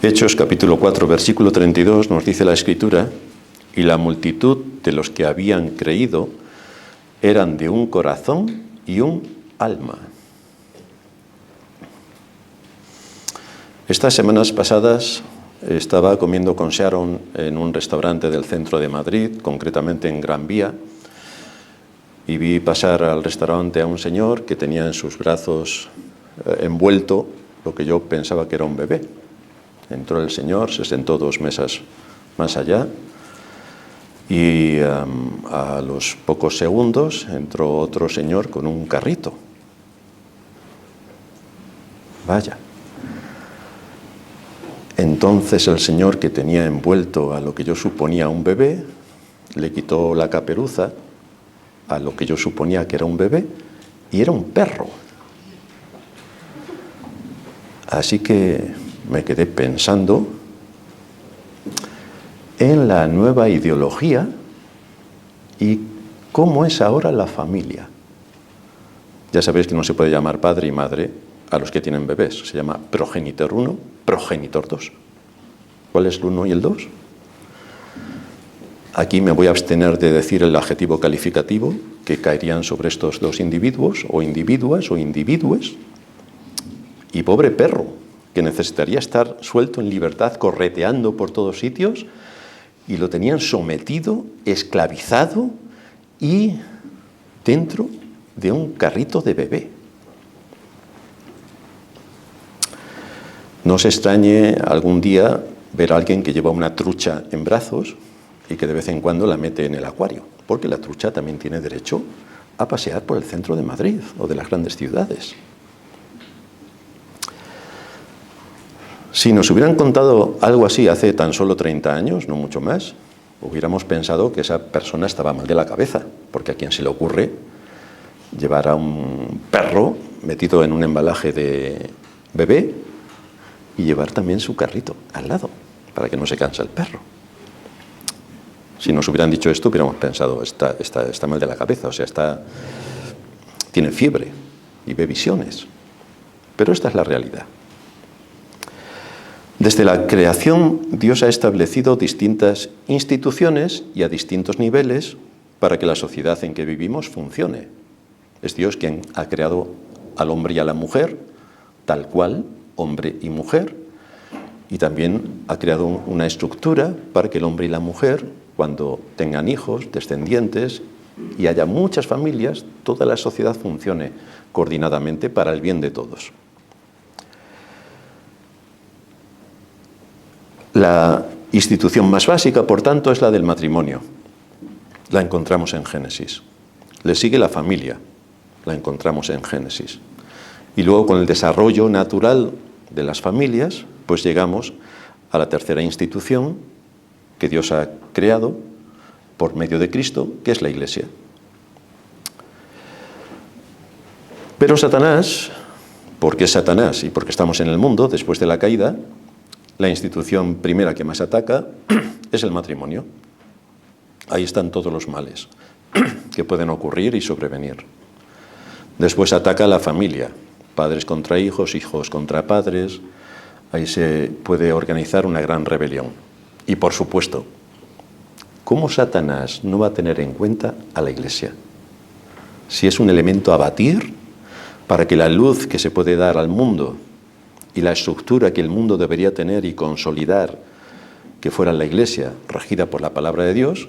Hechos capítulo 4, versículo 32 nos dice la Escritura: y la multitud de los que habían creído eran de un corazón y un alma. Estas semanas pasadas estaba comiendo con Sharon en un restaurante del centro de Madrid, concretamente en Gran Vía, y vi pasar al restaurante a un señor que tenía en sus brazos envuelto lo que yo pensaba que era un bebé. Entró el señor, se sentó 2 mesas más allá y a los pocos segundos entró otro señor con un carrito. Vaya. Entonces el señor, que tenía envuelto a lo que yo suponía un bebé, le quitó la caperuza a lo que yo suponía que era un bebé y era un perro. Así que me quedé pensando en la nueva ideología y cómo es ahora la familia. Ya sabéis que no se puede llamar padre y madre a los que tienen bebés. Se llama progenitor 1, progenitor 2. ¿Cuál es el 1 y el 2? Aquí me voy a abstener de decir el adjetivo calificativo que caerían sobre estos 2 individuos, o individuas, o individues. Y pobre perro, que necesitaría estar suelto en libertad, correteando por todos sitios, y lo tenían sometido, esclavizado y dentro de un carrito de bebé. No os extrañe algún día ver a alguien que lleva una trucha en brazos y que de vez en cuando la mete en el acuario, porque la trucha también tiene derecho a pasear por el centro de Madrid o de las grandes ciudades. Si nos hubieran contado algo así hace tan solo 30 años, no mucho más, hubiéramos pensado que esa persona estaba mal de la cabeza, porque a quién se le ocurre llevar a un perro metido en un embalaje de bebé y llevar también su carrito al lado, para que no se canse el perro. Si nos hubieran dicho esto, hubiéramos pensado, está mal de la cabeza, o sea, tiene fiebre y ve visiones. Pero esta es la realidad. Desde la creación, Dios ha establecido distintas instituciones y a distintos niveles para que la sociedad en que vivimos funcione. Es Dios quien ha creado al hombre y a la mujer, tal cual, hombre y mujer, y también ha creado una estructura para que el hombre y la mujer, cuando tengan hijos, descendientes, y haya muchas familias, toda la sociedad funcione coordinadamente para el bien de todos. La institución más básica, por tanto, es la del matrimonio. La encontramos en Génesis. Le sigue la familia. La encontramos en Génesis. Y luego, con el desarrollo natural de las familias, pues llegamos a la tercera institución que Dios ha creado por medio de Cristo, que es la Iglesia. Pero Satanás, porque es Satanás y porque estamos en el mundo después de la caída, la institución primera que más ataca es el matrimonio. Ahí están todos los males que pueden ocurrir y sobrevenir. Después ataca a la familia, padres contra hijos, hijos contra padres. Ahí se puede organizar una gran rebelión. Y por supuesto, ¿cómo Satanás no va a tener en cuenta a la Iglesia? Si es un elemento a batir para que la luz que se puede dar al mundo y la estructura que el mundo debería tener y consolidar, que fuera la Iglesia regida por la palabra de Dios,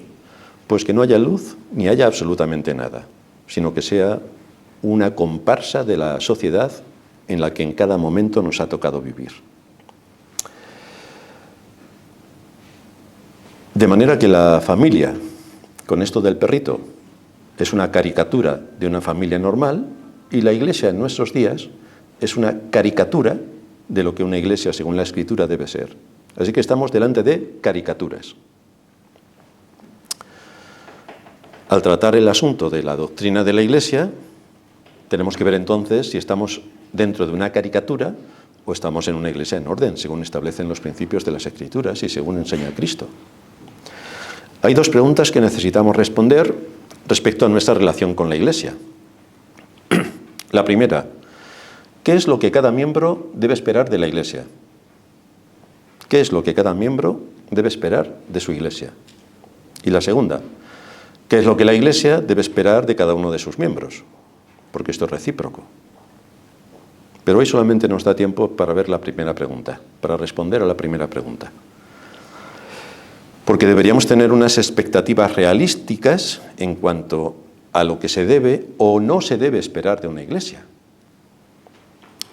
pues que no haya luz ni haya absolutamente nada, sino que sea una comparsa de la sociedad en la que en cada momento nos ha tocado vivir. De manera que la familia, con esto del perrito, es una caricatura de una familia normal, y la Iglesia en nuestros días es una caricatura de lo que una iglesia, según la Escritura, debe ser. Así que estamos delante de caricaturas. Al tratar el asunto de la doctrina de la Iglesia, tenemos que ver entonces si estamos dentro de una caricatura o estamos en una iglesia en orden, según establecen los principios de las Escrituras y según enseña Cristo. Hay 2 preguntas que necesitamos responder respecto a nuestra relación con la Iglesia. La primera: ¿qué es lo que cada miembro debe esperar de la Iglesia? ¿qué es lo que cada miembro debe esperar de su Iglesia? Y la segunda, ¿qué es lo que la Iglesia debe esperar de cada uno de sus miembros? Porque esto es recíproco. Pero hoy solamente nos da tiempo para ver la primera pregunta, para responder a la primera pregunta. Porque deberíamos tener unas expectativas realísticas en cuanto a lo que se debe o no se debe esperar de una Iglesia.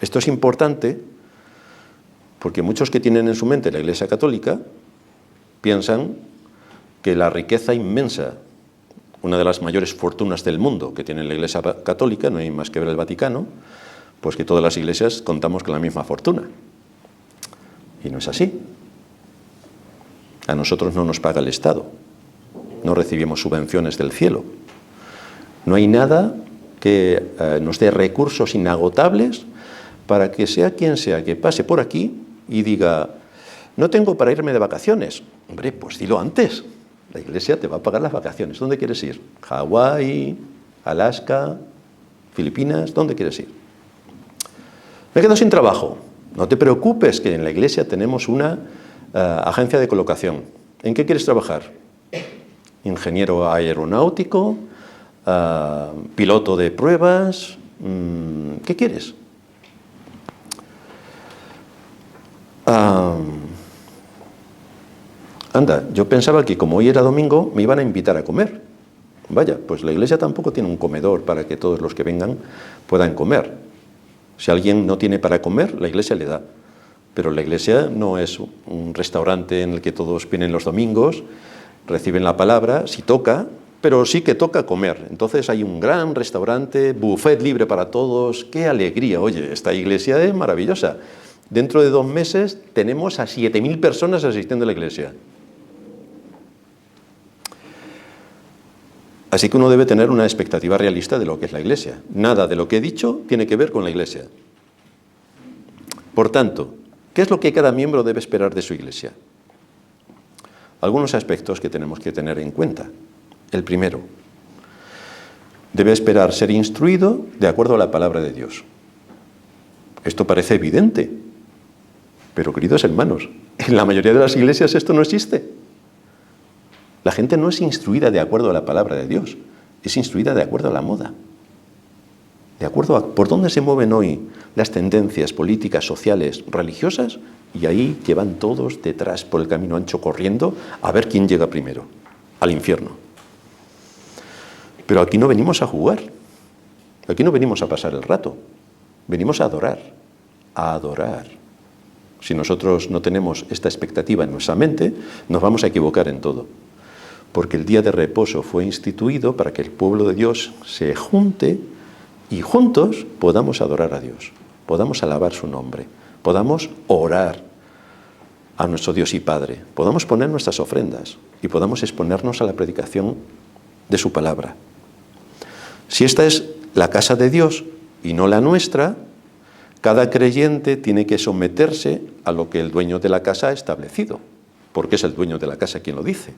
Esto es importante porque muchos que tienen en su mente la Iglesia católica piensan que la riqueza inmensa, una de las mayores fortunas del mundo que tiene la Iglesia católica, no hay más que ver el Vaticano, pues que todas las iglesias contamos con la misma fortuna. Y no es así. A nosotros no nos paga el Estado, no recibimos subvenciones del cielo. No hay nada que nos dé recursos inagotables para que sea quien sea que pase por aquí y diga, no tengo para irme de vacaciones. Hombre, pues dilo antes. La Iglesia te va a pagar las vacaciones. ¿Dónde quieres ir? ¿Hawái? ¿Alaska? ¿Filipinas? ¿Dónde quieres ir? Me quedo sin trabajo. No te preocupes, que en la Iglesia tenemos una agencia de colocación. ¿En qué quieres trabajar? Ingeniero aeronáutico, piloto de pruebas. ¿Qué quieres? Anda, yo pensaba que como hoy era domingo me iban a invitar a comer. Vaya, pues la Iglesia tampoco tiene un comedor para que todos los que vengan puedan comer. Si alguien no tiene para comer, la Iglesia le da. Pero la Iglesia no es un restaurante en el que todos vienen los domingos, reciben la palabra, sí toca, pero sí que toca comer. Entonces hay un gran restaurante, buffet libre para todos. ¡Qué alegría! Oye, esta Iglesia es maravillosa. Dentro de 2 meses tenemos a 7.000 personas asistiendo a la Iglesia. Así que uno debe tener una expectativa realista de lo que es la Iglesia. Nada de lo que he dicho tiene que ver con la Iglesia. Por tanto, ¿qué es lo que cada miembro debe esperar de su Iglesia? Algunos aspectos que tenemos que tener en cuenta. El primero, debe esperar ser instruido de acuerdo a la palabra de Dios. Esto parece evidente, pero queridos hermanos, en la mayoría de las iglesias esto no existe. La gente no es instruida de acuerdo a la palabra de Dios, es instruida de acuerdo a la moda. De acuerdo a por dónde se mueven hoy las tendencias políticas, sociales, religiosas, y ahí que van todos detrás por el camino ancho corriendo a ver quién llega primero, al infierno. Pero aquí no venimos a jugar, aquí no venimos a pasar el rato, venimos a adorar, a adorar. Si nosotros no tenemos esta expectativa en nuestra mente, nos vamos a equivocar en todo. Porque el día de reposo fue instituido para que el pueblo de Dios se junte y juntos podamos adorar a Dios, podamos alabar su nombre, podamos orar a nuestro Dios y Padre, podamos poner nuestras ofrendas y podamos exponernos a la predicación de su palabra. Si esta es la casa de Dios y no la nuestra, cada creyente tiene que someterse a lo que el dueño de la casa ha establecido, porque es el dueño de la casa quien lo dice.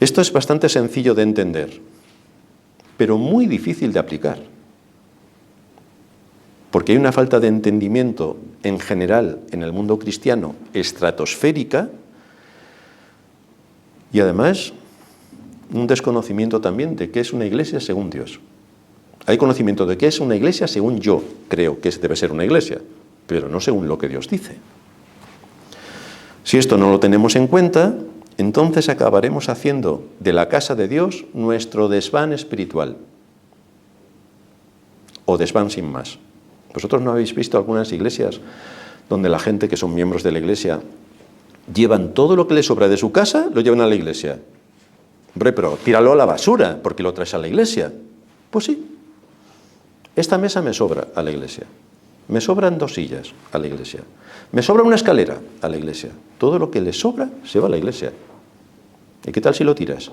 Esto es bastante sencillo de entender, pero muy difícil de aplicar, porque hay una falta de entendimiento en general en el mundo cristiano estratosférica y además un desconocimiento también de qué es una iglesia según Dios. Hay conocimiento de qué es una iglesia según yo creo que debe ser una iglesia, pero no según lo que Dios dice. Si esto no lo tenemos en cuenta, entonces acabaremos haciendo de la casa de Dios nuestro desván espiritual. O desván sin más. ¿Vosotros no habéis visto algunas iglesias donde la gente que son miembros de la iglesia llevan todo lo que les sobra de su casa, lo llevan a la iglesia? Hombre, pero tíralo a la basura, porque lo traes a la iglesia. Pues sí. Esta mesa me sobra a la iglesia. Me sobran 2 sillas a la iglesia. Me sobra una escalera a la iglesia. Todo lo que le sobra se va a la iglesia. ¿Y qué tal si lo tiras?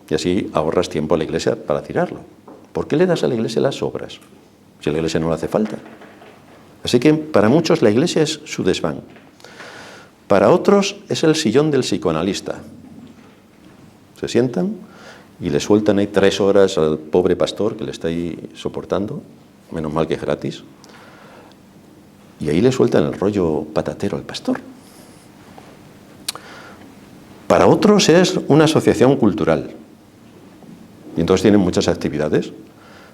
Y así ahorras tiempo a la iglesia para tirarlo. ¿Por qué le das a la iglesia las sobras? Si a la iglesia no le hace falta. Así que para muchos la iglesia es su desván. Para otros es el sillón del psicoanalista. Se sientan y le sueltan ahí 3 horas al pobre pastor que le está ahí soportando. Menos mal que es gratis. Y ahí le sueltan el rollo patatero al pastor. Para otros es una asociación cultural. Y entonces tienen muchas actividades.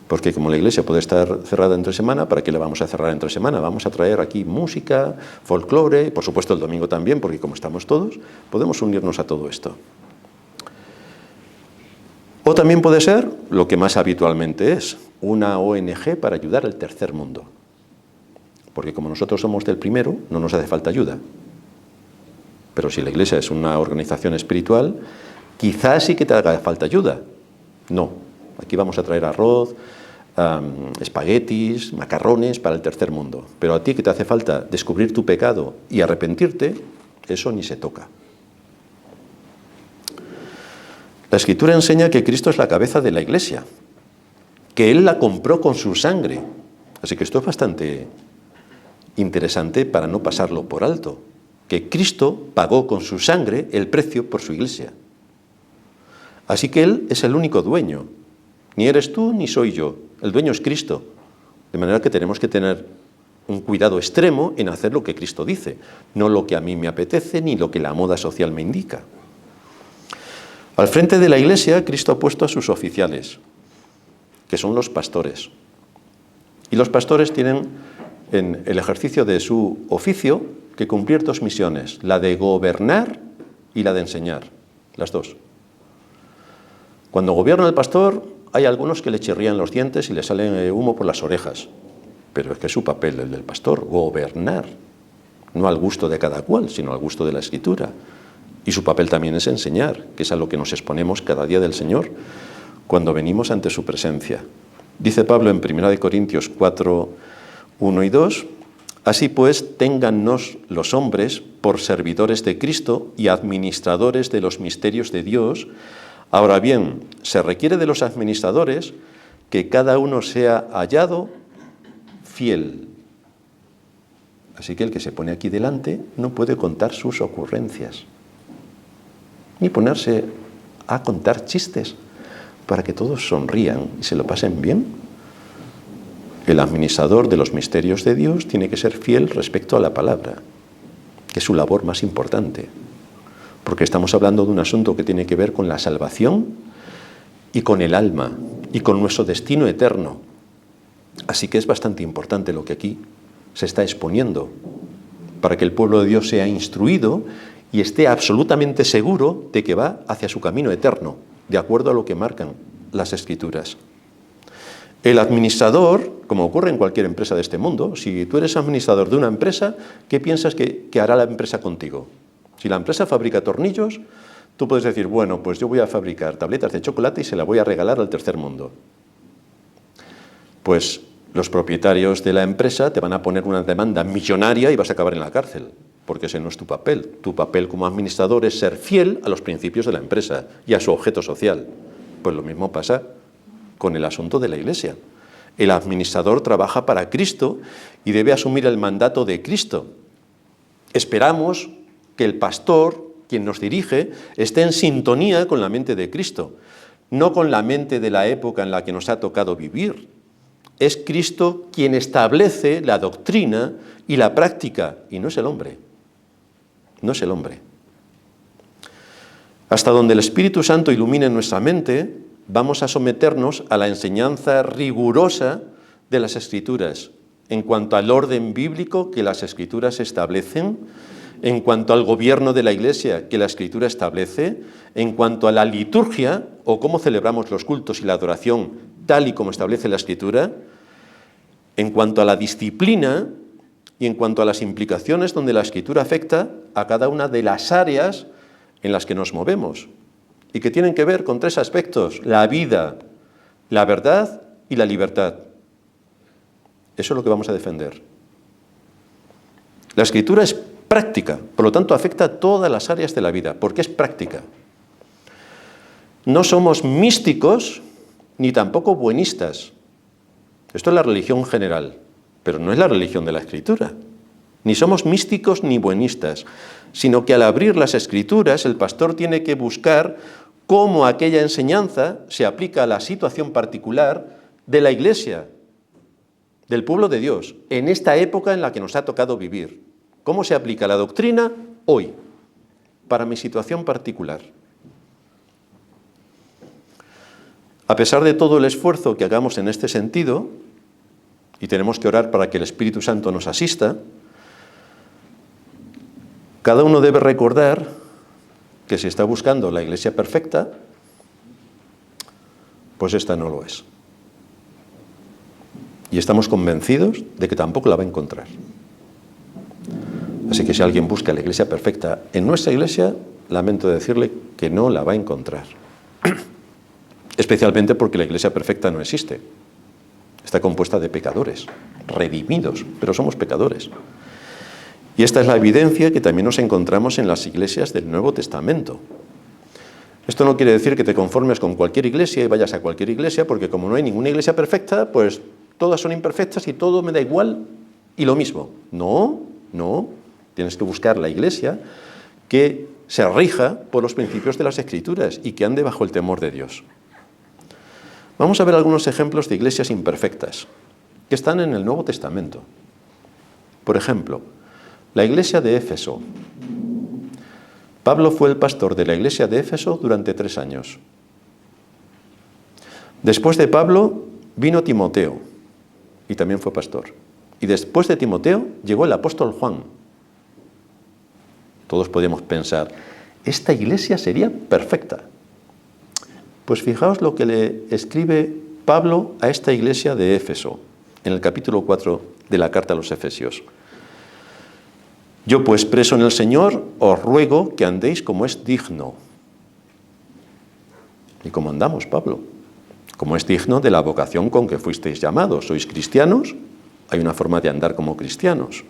Porque como la iglesia puede estar cerrada entre semana, ¿para qué la vamos a cerrar entre semana? Vamos a traer aquí música, folclore, por supuesto el domingo también, porque como estamos todos, podemos unirnos a todo esto. O también puede ser, lo que más habitualmente es, una ONG para ayudar al tercer mundo. Porque como nosotros somos del primero, no nos hace falta ayuda. Pero si la iglesia es una organización espiritual, quizás sí que te haga falta ayuda. No, aquí vamos a traer arroz, espaguetis, macarrones para el tercer mundo. Pero a ti que te hace falta descubrir tu pecado y arrepentirte, eso ni se toca. La Escritura enseña que Cristo es la cabeza de la iglesia, que Él la compró con su sangre. Así que esto es bastante interesante para no pasarlo por alto, que Cristo pagó con su sangre el precio por su iglesia. Así que Él es el único dueño. Ni eres tú ni soy yo. El dueño es Cristo. De manera que tenemos que tener un cuidado extremo en hacer lo que Cristo dice, no lo que a mí me apetece ni lo que la moda social me indica. Al frente de la iglesia, Cristo ha puesto a sus oficiales, que son los pastores. Y los pastores tienen en el ejercicio de su oficio que cumplir dos misiones, la de gobernar y la de enseñar, las dos. Cuando gobierna el pastor, hay algunos que le chirrían los dientes y le sale humo por las orejas, pero es que es su papel, el del pastor, gobernar, no al gusto de cada cual, sino al gusto de la Escritura. Y su papel también es enseñar, que es a lo que nos exponemos cada día del Señor, cuando venimos ante su presencia. Dice Pablo en 1 Corintios 4, 1 y 2, así pues, téngannos los hombres por servidores de Cristo y administradores de los misterios de Dios. Ahora bien, se requiere de los administradores que cada uno sea hallado fiel. Así que el que se pone aquí delante no puede contar sus ocurrencias, ni ponerse a contar chistes para que todos sonrían y se lo pasen bien. El administrador de los misterios de Dios tiene que ser fiel respecto a la palabra, que es su labor más importante. Porque estamos hablando de un asunto que tiene que ver con la salvación y con el alma y con nuestro destino eterno. Así que es bastante importante lo que aquí se está exponiendo, para que el pueblo de Dios sea instruido y esté absolutamente seguro de que va hacia su camino eterno, de acuerdo a lo que marcan las Escrituras. El administrador, como ocurre en cualquier empresa de este mundo, si tú eres administrador de una empresa, ¿qué piensas que hará la empresa contigo? Si la empresa fabrica tornillos, tú puedes decir, bueno, pues yo voy a fabricar tabletas de chocolate y se las voy a regalar al tercer mundo. Pues los propietarios de la empresa te van a poner una demanda millonaria y vas a acabar en la cárcel, porque ese no es tu papel. Tu papel como administrador es ser fiel a los principios de la empresa y a su objeto social. Pues lo mismo pasa con el asunto de la iglesia. El administrador trabaja para Cristo y debe asumir el mandato de Cristo. Esperamos que el pastor, quien nos dirige, esté en sintonía con la mente de Cristo, no con la mente de la época en la que nos ha tocado vivir. Es Cristo quien establece la doctrina y la práctica, y no es el hombre. No es el hombre. Hasta donde el Espíritu Santo ilumine nuestra mente, vamos a someternos a la enseñanza rigurosa de las Escrituras, en cuanto al orden bíblico que las Escrituras establecen, en cuanto al gobierno de la Iglesia que la Escritura establece, en cuanto a la liturgia o cómo celebramos los cultos y la adoración tal y como establece la Escritura, en cuanto a la disciplina y en cuanto a las implicaciones donde la Escritura afecta a cada una de las áreas en las que nos movemos y que tienen que ver con tres aspectos: la vida, la verdad y la libertad. Eso es lo que vamos a defender. La Escritura es práctica, por lo tanto afecta a todas las áreas de la vida, porque es práctica. No somos místicos ni tampoco buenistas. Esto es la religión general, pero no es la religión de la Escritura. Ni somos místicos ni buenistas, sino que al abrir las Escrituras el pastor tiene que buscar cómo aquella enseñanza se aplica a la situación particular de la Iglesia. del pueblo de Dios, en esta época en la que nos ha tocado vivir. ¿Cómo se aplica la doctrina hoy, para mi situación particular? A pesar de todo el esfuerzo que hagamos en este sentido, y tenemos que orar para que el Espíritu Santo nos asista, cada uno debe recordar que si está buscando la iglesia perfecta, pues esta no lo es. Y estamos convencidos de que tampoco la va a encontrar. Así que si alguien busca la iglesia perfecta en nuestra iglesia, lamento decirle que no la va a encontrar. Especialmente porque la iglesia perfecta no existe. Está compuesta de pecadores, redimidos, pero somos pecadores. Y esta es la evidencia que también nos encontramos en las iglesias del Nuevo Testamento. Esto no quiere decir que te conformes con cualquier iglesia y vayas a cualquier iglesia, porque como no hay ninguna iglesia perfecta, pues todas son imperfectas y todo me da igual y lo mismo. No. Tienes que buscar la iglesia que se rija por los principios de las Escrituras y que ande bajo el temor de Dios. Vamos a ver algunos ejemplos de iglesias imperfectas que están en el Nuevo Testamento. Por ejemplo, la iglesia de Éfeso. Pablo fue el pastor de la iglesia de Éfeso durante 3 años. Después de Pablo vino Timoteo y también fue pastor. Y después de Timoteo llegó el apóstol Juan. Todos podemos pensar, esta iglesia sería perfecta. Pues fijaos lo que le escribe Pablo a esta iglesia de Éfeso, en el capítulo 4 de la carta a los Efesios. Yo pues, preso en el Señor, os ruego que andéis como es digno. ¿Y cómo andamos, Pablo? Como es digno de la vocación con que fuisteis llamados. ¿Sois cristianos? Hay una forma de andar como cristianos.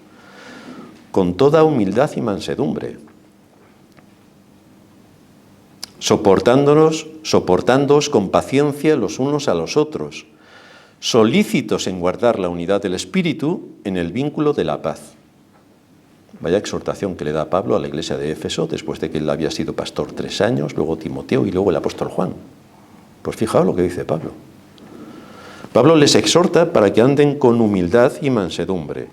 Con toda humildad y mansedumbre. Soportándoos con paciencia los unos a los otros. Solícitos en guardar la unidad del Espíritu en el vínculo de la paz. Vaya exhortación que le da Pablo a la iglesia de Éfeso después de que él había sido pastor 3 años, luego Timoteo y luego el apóstol Juan. Pues fijaos lo que dice Pablo. Pablo les exhorta para que anden con humildad y mansedumbre.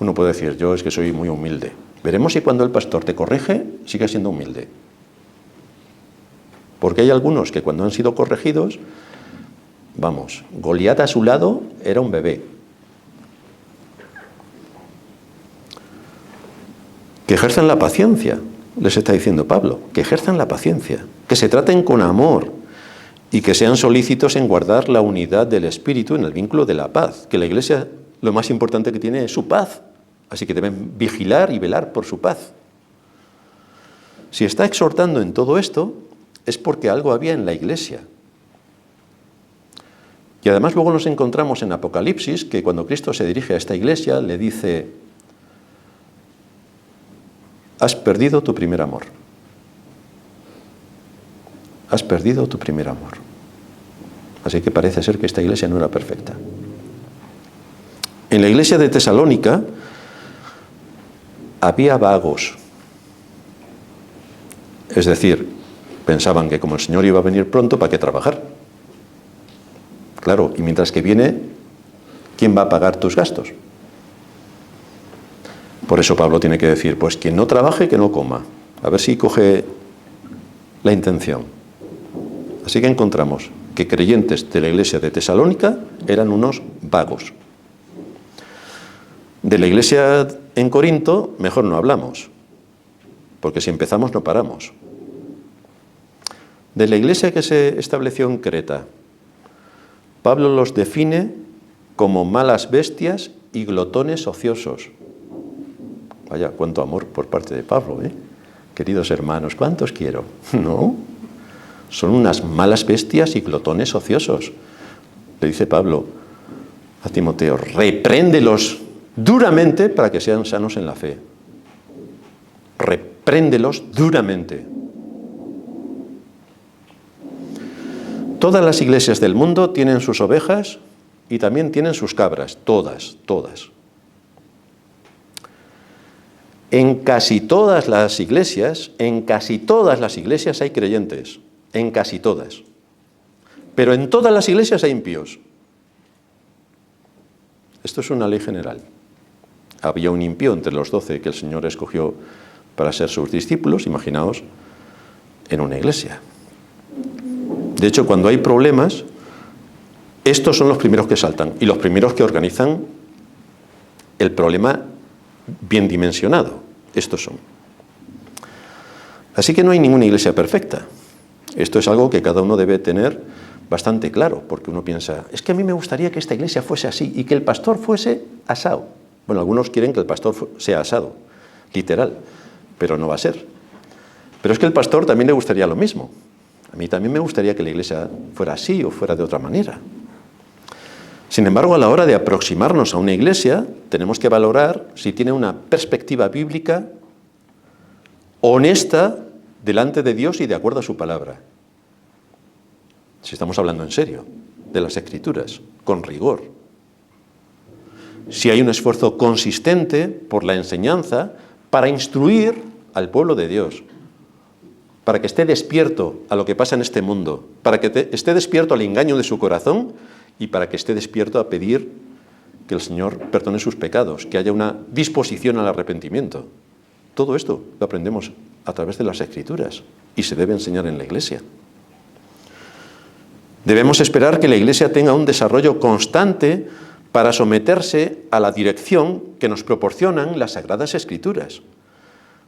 Uno puede decir, yo es que soy muy humilde. Veremos si cuando el pastor te corrige, sigues siendo humilde. Porque hay algunos que cuando han sido corregidos, vamos, Goliat a su lado era un bebé. Que ejerzan la paciencia, les está diciendo Pablo, que ejerzan la paciencia, que se traten con amor y que sean solícitos en guardar la unidad del Espíritu en el vínculo de la paz, que la Iglesia lo más importante que tiene es su paz, así que deben vigilar y velar por su paz. Si está exhortando en todo esto, es porque algo había en la Iglesia. Y además luego nos encontramos en Apocalipsis que cuando Cristo se dirige a esta Iglesia le dice: has perdido tu primer amor. Has perdido tu primer amor. Así que parece ser que esta iglesia no era perfecta. En la iglesia de Tesalónica había vagos. Es decir, pensaban que como el Señor iba a venir pronto, ¿para qué trabajar? Claro, y mientras que viene, ¿quién va a pagar tus gastos? Por eso Pablo tiene que decir, pues quien no trabaje, que no coma. A ver si coge la intención. Así que encontramos que creyentes de la iglesia de Tesalónica eran unos vagos. De la iglesia en Corinto, mejor no hablamos, porque si empezamos no paramos. De la iglesia que se estableció en Creta, Pablo los define como malas bestias y glotones ociosos. Vaya, cuánto amor por parte de Pablo, ¿eh? Queridos hermanos, ¿cuántos quiero? No, son unas malas bestias y glotones ociosos. Le dice Pablo a Timoteo, repréndelos duramente para que sean sanos en la fe. Repréndelos duramente. Todas las iglesias del mundo tienen sus ovejas y también tienen sus cabras, todas. En casi todas las iglesias hay creyentes, en casi todas. Pero en todas las iglesias hay impíos. Esto es una ley general. Había un impío entre los 12 que el Señor escogió para ser sus discípulos, imaginaos, en una iglesia. De hecho, cuando hay problemas, estos son los primeros que saltan y los primeros que organizan el problema bien dimensionado. Estos son. Así que no hay ninguna iglesia perfecta. Esto es algo que cada uno debe tener bastante claro, porque uno piensa, es que a mí me gustaría que esta iglesia fuese así y que el pastor fuese asado. Bueno, algunos quieren que el pastor sea asado, literal, pero no va a ser. Pero es que el pastor también le gustaría lo mismo. A mí también me gustaría que la iglesia fuera así o fuera de otra manera. Sin embargo, a la hora de aproximarnos a una iglesia, tenemos que valorar si tiene una perspectiva bíblica honesta delante de Dios y de acuerdo a su palabra. Si estamos hablando en serio de las Escrituras, con rigor. Si hay un esfuerzo consistente por la enseñanza para instruir al pueblo de Dios, para que esté despierto a lo que pasa en este mundo, para que esté despierto al engaño de su corazón y para que esté despierto a pedir que el Señor perdone sus pecados, que haya una disposición al arrepentimiento. Todo esto lo aprendemos a través de las Escrituras y se debe enseñar en la Iglesia. Debemos esperar que la Iglesia tenga un desarrollo constante para someterse a la dirección que nos proporcionan las Sagradas Escrituras,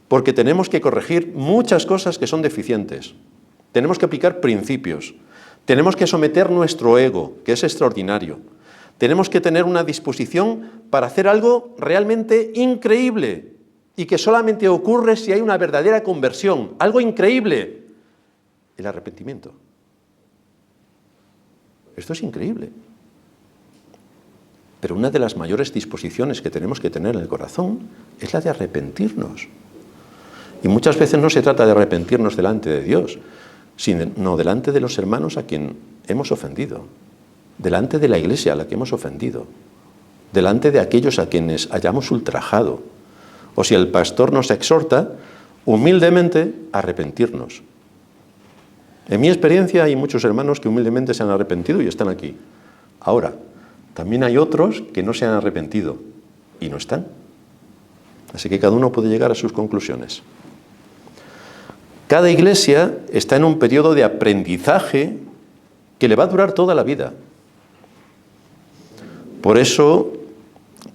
porque tenemos que corregir muchas cosas que son deficientes, tenemos que aplicar principios, tenemos que someter nuestro ego, que es extraordinario, tenemos que tener una disposición para hacer algo realmente increíble y que solamente ocurre si hay una verdadera conversión, algo increíble, el arrepentimiento. Esto es increíble. Pero una de las mayores disposiciones que tenemos que tener en el corazón es la de arrepentirnos. Y muchas veces no se trata de arrepentirnos delante de Dios, sino delante de los hermanos a quien hemos ofendido, delante de la iglesia a la que hemos ofendido, delante de aquellos a quienes hayamos ultrajado. O si el pastor nos exhorta, humildemente, a arrepentirnos. En mi experiencia hay muchos hermanos que humildemente se han arrepentido y están aquí. Ahora, también hay otros que no se han arrepentido y no están. Así que cada uno puede llegar a sus conclusiones. Cada iglesia está en un periodo de aprendizaje que le va a durar toda la vida. Por eso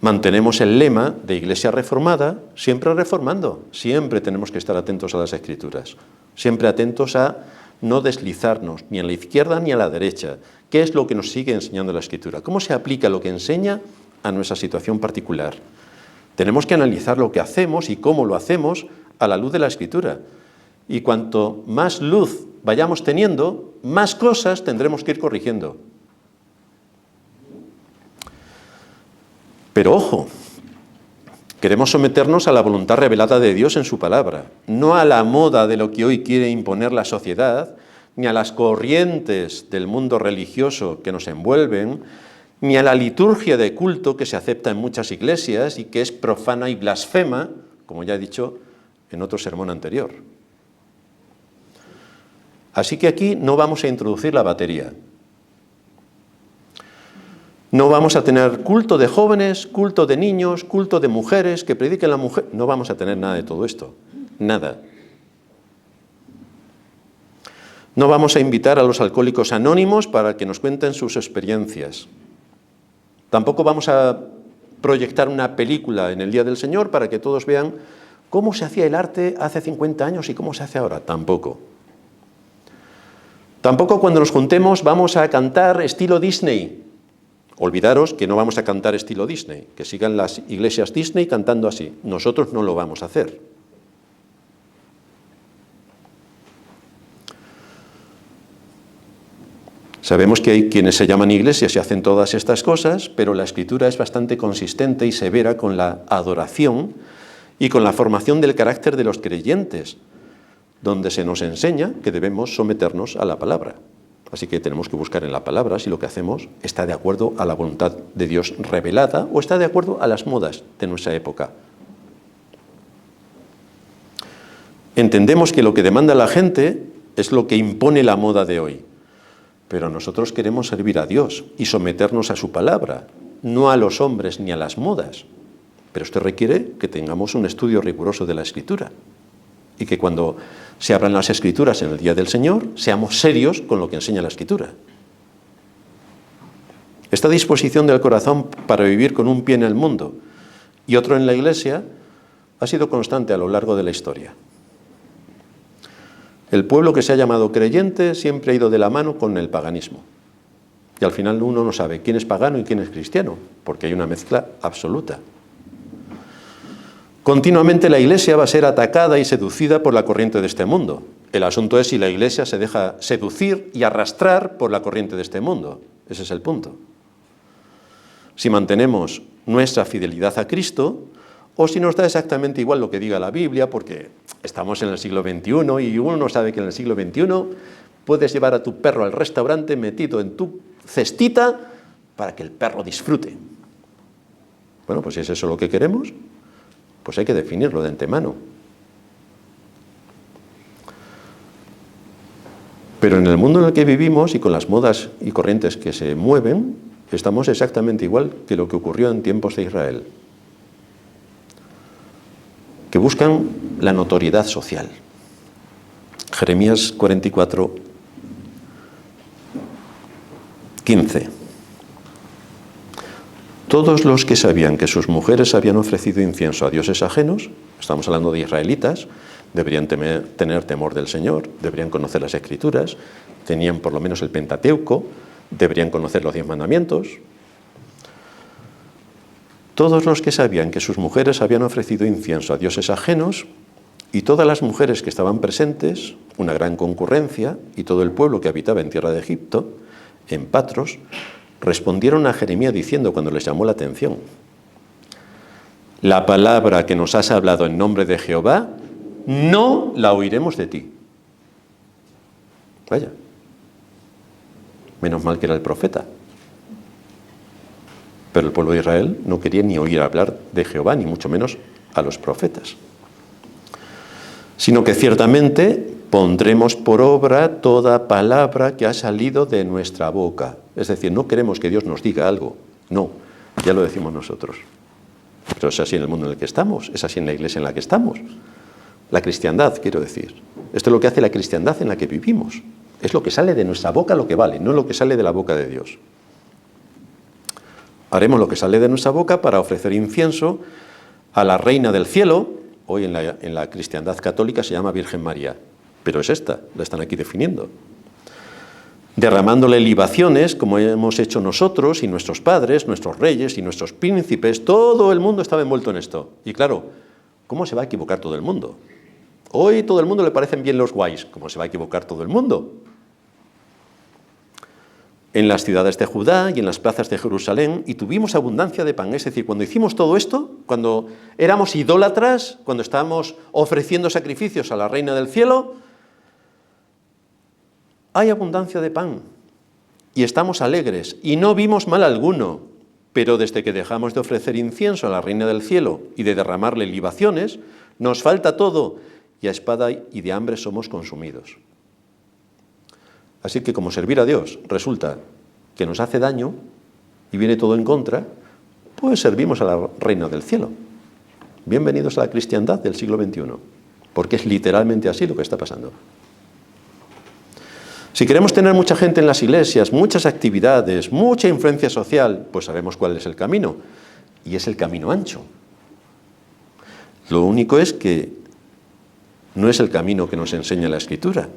mantenemos el lema de Iglesia Reformada, siempre reformando. Siempre tenemos que estar atentos a las Escrituras, siempre atentos a no deslizarnos ni a la izquierda ni a la derecha. ¿Qué es lo que nos sigue enseñando la Escritura? ¿Cómo se aplica lo que enseña a nuestra situación particular? Tenemos que analizar lo que hacemos y cómo lo hacemos a la luz de la Escritura. Y cuanto más luz vayamos teniendo, más cosas tendremos que ir corrigiendo. Pero ojo, queremos someternos a la voluntad revelada de Dios en su palabra, no a la moda de lo que hoy quiere imponer la sociedad, ni a las corrientes del mundo religioso que nos envuelven, ni a la liturgia de culto que se acepta en muchas iglesias y que es profana y blasfema, como ya he dicho en otro sermón anterior. Así que aquí no vamos a introducir la batería. No vamos a tener culto de jóvenes, culto de niños, culto de mujeres, que prediquen la mujer. No vamos a tener nada de todo esto. Nada. No vamos a invitar a los alcohólicos anónimos para que nos cuenten sus experiencias. Tampoco vamos a proyectar una película en el Día del Señor para que todos vean cómo se hacía el arte hace 50 años y cómo se hace ahora. Tampoco. Tampoco cuando nos juntemos vamos a cantar estilo Disney. Olvidaros que no vamos a cantar estilo Disney, que sigan las iglesias Disney cantando así. Nosotros no lo vamos a hacer. Sabemos que hay quienes se llaman iglesias y hacen todas estas cosas, pero la Escritura es bastante consistente y severa con la adoración y con la formación del carácter de los creyentes, donde se nos enseña que debemos someternos a la palabra. Así que tenemos que buscar en la palabra si lo que hacemos está de acuerdo a la voluntad de Dios revelada o está de acuerdo a las modas de nuestra época. Entendemos que lo que demanda la gente es lo que impone la moda de hoy, pero nosotros queremos servir a Dios y someternos a su palabra no a los hombres ni a las modas, pero esto requiere que tengamos un estudio riguroso de la Escritura y que cuando se abran las Escrituras en el día del Señor, seamos serios con lo que enseña la Escritura. Esta disposición del corazón para vivir con un pie en el mundo y otro en la Iglesia ha sido constante a lo largo de la historia. El pueblo que se ha llamado creyente siempre ha ido de la mano con el paganismo. Y al final uno no sabe quién es pagano y quién es cristiano, porque hay una mezcla absoluta. Continuamente la Iglesia va a ser atacada y seducida por la corriente de este mundo. El asunto es si la Iglesia se deja seducir y arrastrar por la corriente de este mundo. Ese es el punto. Si mantenemos nuestra fidelidad a Cristo, o si nos da exactamente igual lo que diga la Biblia, porque estamos en el siglo XXI y uno no sabe que en el siglo XXI puedes llevar a tu perro al restaurante metido en tu cestita para que el perro disfrute. Bueno, pues si es eso lo que queremos, pues hay que definirlo de antemano. Pero en el mundo en el que vivimos y con las modas y corrientes que se mueven, estamos exactamente igual que lo que ocurrió en tiempos de Israel, que buscan la notoriedad social. Jeremías 44, 15. Todos los que sabían que sus mujeres habían ofrecido incienso a dioses ajenos, estamos hablando de israelitas, deberían tener temor del Señor, deberían conocer las Escrituras, tenían por lo menos el Pentateuco, deberían conocer los 10 mandamientos. Todos los que sabían que sus mujeres habían ofrecido incienso a dioses ajenos, y todas las mujeres que estaban presentes, una gran concurrencia, y todo el pueblo que habitaba en tierra de Egipto, en Patros, respondieron a Jeremías diciendo, cuando les llamó la atención: la palabra que nos has hablado en nombre de Jehová, no la oiremos de ti. Vaya. Menos mal que era el profeta. Pero el pueblo de Israel no quería ni oír hablar de Jehová, ni mucho menos a los profetas. Sino que ciertamente pondremos por obra toda palabra que ha salido de nuestra boca. Es decir, no queremos que Dios nos diga algo. No, ya lo decimos nosotros. Pero es así en el mundo en el que estamos, es así en la iglesia en la que estamos. La cristiandad, quiero decir. Esto es lo que hace la cristiandad en la que vivimos. Es lo que sale de nuestra boca lo que vale, no lo que sale de la boca de Dios. Haremos lo que sale de nuestra boca para ofrecer incienso a la Reina del Cielo. Hoy en la cristiandad católica se llama Virgen María, pero es esta, la están aquí definiendo. Derramándole libaciones, como hemos hecho nosotros y nuestros padres, nuestros reyes y nuestros príncipes, todo el mundo estaba envuelto en esto. Y claro, ¿cómo se va a equivocar todo el mundo? Hoy todo el mundo le parecen bien los guays, ¿cómo se va a equivocar todo el mundo? En las ciudades de Judá y en las plazas de Jerusalén, y tuvimos abundancia de pan. Es decir, cuando hicimos todo esto, cuando éramos idólatras, cuando estábamos ofreciendo sacrificios a la Reina del Cielo, hay abundancia de pan y estamos alegres y no vimos mal alguno, pero desde que dejamos de ofrecer incienso a la Reina del Cielo y de derramarle libaciones, nos falta todo y a espada y de hambre somos consumidos. Así que como servir a Dios resulta que nos hace daño y viene todo en contra, pues servimos a la Reina del Cielo. Bienvenidos a la cristiandad del siglo XXI, porque es literalmente así lo que está pasando. Si queremos tener mucha gente en las iglesias, muchas actividades, mucha influencia social, pues sabemos cuál es el camino, y es el camino ancho. Lo único es que no es el camino que nos enseña la Escritura.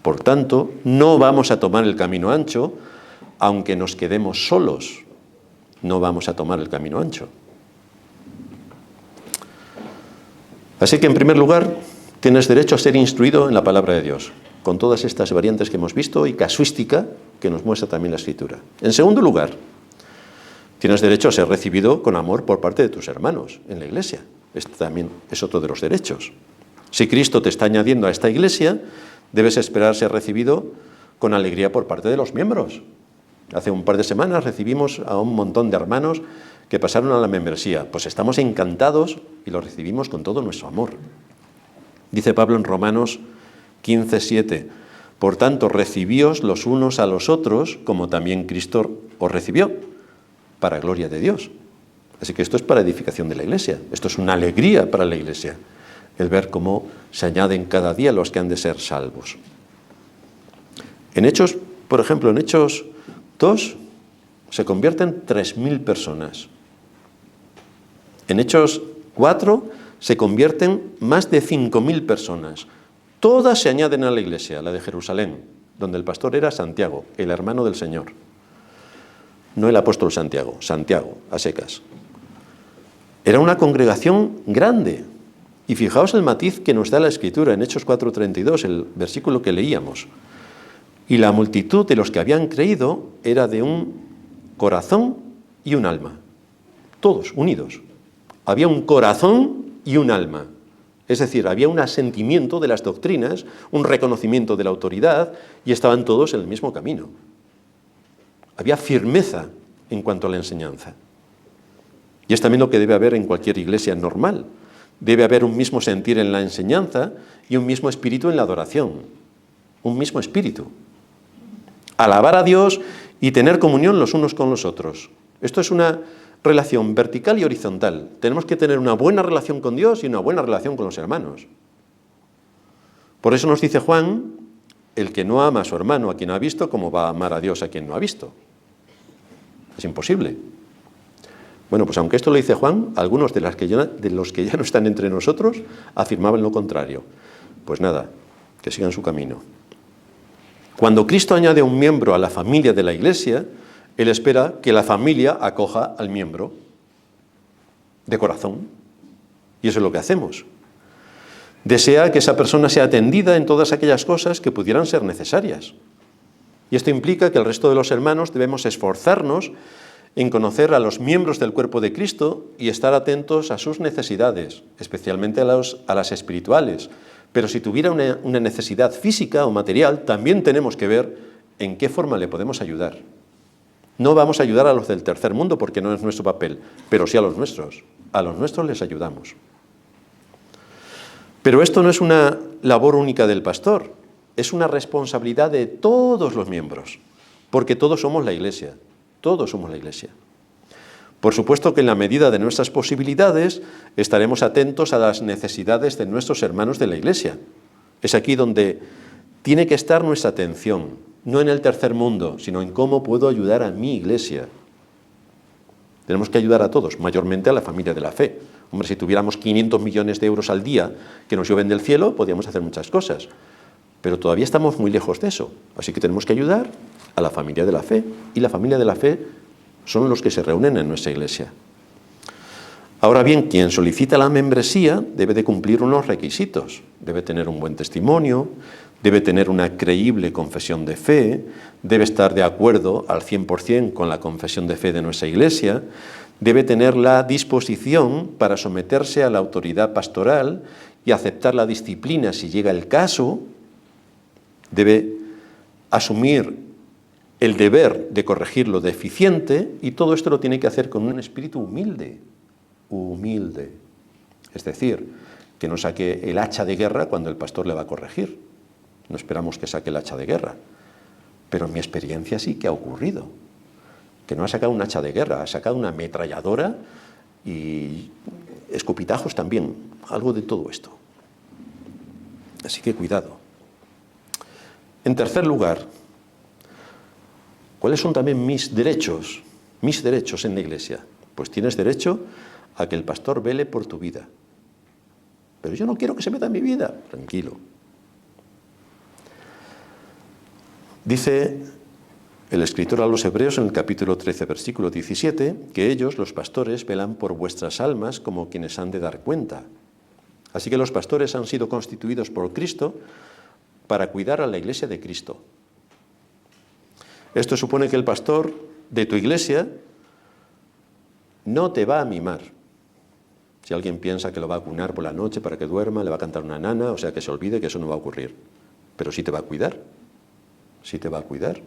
Por tanto, no vamos a tomar el camino ancho, aunque nos quedemos solos. No vamos a tomar el camino ancho. Así que, en primer lugar, tienes derecho a ser instruido en la palabra de Dios, con todas estas variantes que hemos visto y casuística que nos muestra también la Escritura. En segundo lugar, tienes derecho a ser recibido con amor por parte de tus hermanos en la iglesia. Este también es otro de los derechos. Si Cristo te está añadiendo a esta iglesia, debes esperar ser recibido con alegría por parte de los miembros. Hace un par de semanas recibimos a un montón de hermanos que pasaron a la membresía. Pues estamos encantados y los recibimos con todo nuestro amor. Dice Pablo en Romanos 15:7, por tanto, recibíos los unos a los otros como también Cristo os recibió, para gloria de Dios. Así que esto es para edificación de la Iglesia. Esto es una alegría para la Iglesia, el ver cómo se añaden cada día los que han de ser salvos. En Hechos, por ejemplo, en Hechos 2 se convierten 3.000 personas. En Hechos 4 se convierten más de 5.000 personas. Todas se añaden a la Iglesia, la de Jerusalén, donde el pastor era Santiago, el hermano del Señor. No el apóstol Santiago, Santiago, a secas. Era una congregación grande. Y fijaos el matiz que nos da la Escritura en Hechos 4:32, el versículo que leíamos. Y la multitud de los que habían creído era de un corazón y un alma. Todos unidos. Había un corazón y un alma. Es decir, había un asentimiento de las doctrinas, un reconocimiento de la autoridad, y estaban todos en el mismo camino. Había firmeza en cuanto a la enseñanza. Y es también lo que debe haber en cualquier iglesia normal. Debe haber un mismo sentir en la enseñanza y un mismo espíritu en la adoración. Un mismo espíritu. Alabar a Dios y tener comunión los unos con los otros. Esto es una relación vertical y horizontal. Tenemos que tener una buena relación con Dios y una buena relación con los hermanos. Por eso nos dice Juan, el que no ama a su hermano, a quien ha visto, ¿cómo va a amar a Dios a quien no ha visto? Es imposible. Bueno, pues aunque esto lo dice Juan, algunos de los que ya no están entre nosotros afirmaban lo contrario. Pues nada, que sigan su camino. Cuando Cristo añade un miembro a la familia de la Iglesia, Él espera que la familia acoja al miembro de corazón. Y eso es lo que hacemos. Desea que esa persona sea atendida en todas aquellas cosas que pudieran ser necesarias. Y esto implica que el resto de los hermanos debemos esforzarnos en conocer a los miembros del cuerpo de Cristo y estar atentos a sus necesidades, especialmente a las espirituales. Pero si tuviera una necesidad física o material, también tenemos que ver en qué forma le podemos ayudar. No vamos a ayudar a los del tercer mundo porque no es nuestro papel, pero sí a los nuestros. A los nuestros les ayudamos. Pero esto no es una labor única del pastor, es una responsabilidad de todos los miembros, porque todos somos la Iglesia. Todos somos la Iglesia. Por supuesto que en la medida de nuestras posibilidades estaremos atentos a las necesidades de nuestros hermanos de la Iglesia. Es aquí donde tiene que estar nuestra atención, no en el tercer mundo, sino en cómo puedo ayudar a mi Iglesia. Tenemos que ayudar a todos, mayormente a la familia de la fe. Hombre, si tuviéramos 500 millones de euros al día que nos llueven del cielo, podríamos hacer muchas cosas. Pero todavía estamos muy lejos de eso. Así que tenemos que ayudar a la familia de la fe. Y la familia de la fe son los que se reúnen en nuestra Iglesia. Ahora bien, quien solicita la membresía debe de cumplir unos requisitos. Debe tener un buen testimonio, debe tener una creíble confesión de fe, debe estar de acuerdo al 100% con la confesión de fe de nuestra Iglesia, debe tener la disposición para someterse a la autoridad pastoral y aceptar la disciplina si llega el caso, debe asumir el deber de corregir lo deficiente, y todo esto lo tiene que hacer con un espíritu humilde. Humilde. Es decir, que no saque el hacha de guerra cuando el pastor le va a corregir. No esperamos que saque el hacha de guerra. Pero en mi experiencia sí que ha ocurrido. Que no ha sacado un hacha de guerra, ha sacado una ametralladora y escopitajos también. Algo de todo esto. Así que cuidado. En tercer lugar, ¿cuáles son también mis derechos? Mis derechos en la Iglesia. Pues tienes derecho a que el pastor vele por tu vida. Pero yo no quiero que se meta en mi vida. Tranquilo. Dice el escritor a los Hebreos en el capítulo 13, versículo 17, que ellos, los pastores, velan por vuestras almas como quienes han de dar cuenta. Así que los pastores han sido constituidos por Cristo para cuidar a la Iglesia de Cristo. Esto supone que el pastor de tu iglesia no te va a mimar. Si alguien piensa que lo va a acunar por la noche para que duerma, le va a cantar una nana, o sea, que se olvide que eso no va a ocurrir. Pero sí te va a cuidar. Sí te va a cuidar.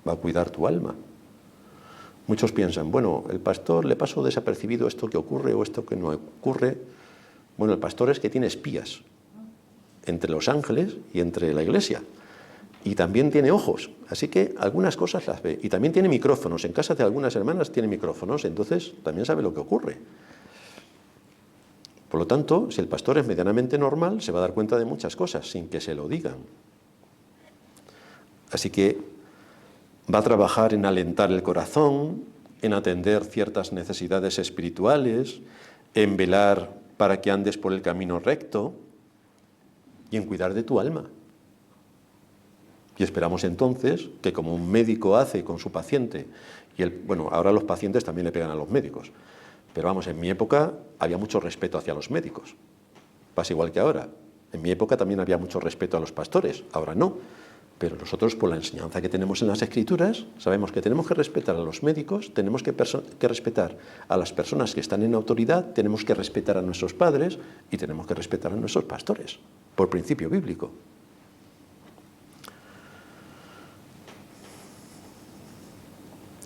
Va a cuidar tu alma. Muchos piensan, bueno, el pastor le paso desapercibido esto que ocurre o esto que no ocurre. Bueno, el pastor es que tiene espías entre los ángeles y entre la iglesia. y también tiene ojos, así que algunas cosas las ve. Y también tiene micrófonos, en casa de algunas hermanas tiene micrófonos, entonces también sabe lo que ocurre. Por lo tanto, si el pastor es medianamente normal, se va a dar cuenta de muchas cosas sin que se lo digan. Así que va a trabajar en alentar el corazón, en atender ciertas necesidades espirituales, en velar para que andes por el camino recto y en cuidar de tu alma. Y esperamos entonces que, como un médico hace con su paciente, bueno, ahora los pacientes también le pegan a los médicos, pero vamos, en mi época había mucho respeto hacia los médicos. Pasa igual que ahora. En mi época también había mucho respeto a los pastores, ahora no. Pero nosotros, por la enseñanza que tenemos en las Escrituras, sabemos que tenemos que respetar a los médicos, tenemos que respetar a las personas que están en autoridad, tenemos que respetar a nuestros padres y tenemos que respetar a nuestros pastores, por principio bíblico.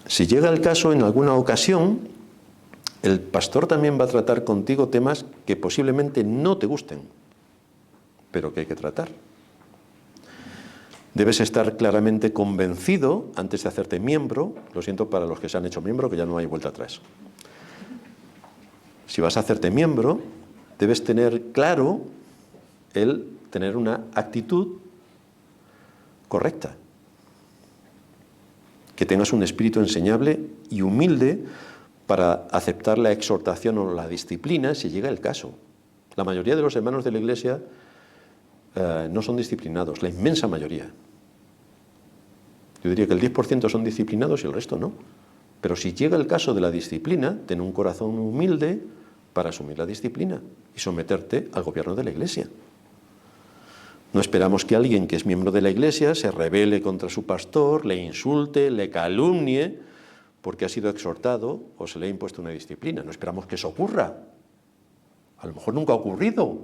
Si llega el caso en alguna ocasión, el pastor también va a tratar contigo temas que posiblemente no te gusten, pero que hay que tratar. Debes estar claramente convencido antes de hacerte miembro. Lo siento para los que se han hecho miembro, que ya no hay vuelta atrás. Si vas a hacerte miembro, debes tener claro el tener una actitud correcta. Que tengas un espíritu enseñable y humilde para aceptar la exhortación o la disciplina si llega el caso. La mayoría de los hermanos de la Iglesia no son disciplinados, la inmensa mayoría. Yo diría que el 10% son disciplinados y el resto no. Pero si llega el caso de la disciplina, ten un corazón humilde para asumir la disciplina y someterte al gobierno de la Iglesia. No esperamos que alguien que es miembro de la Iglesia se rebele contra su pastor, le insulte, le calumnie, porque ha sido exhortado o se le ha impuesto una disciplina. No esperamos que eso ocurra. A lo mejor nunca ha ocurrido.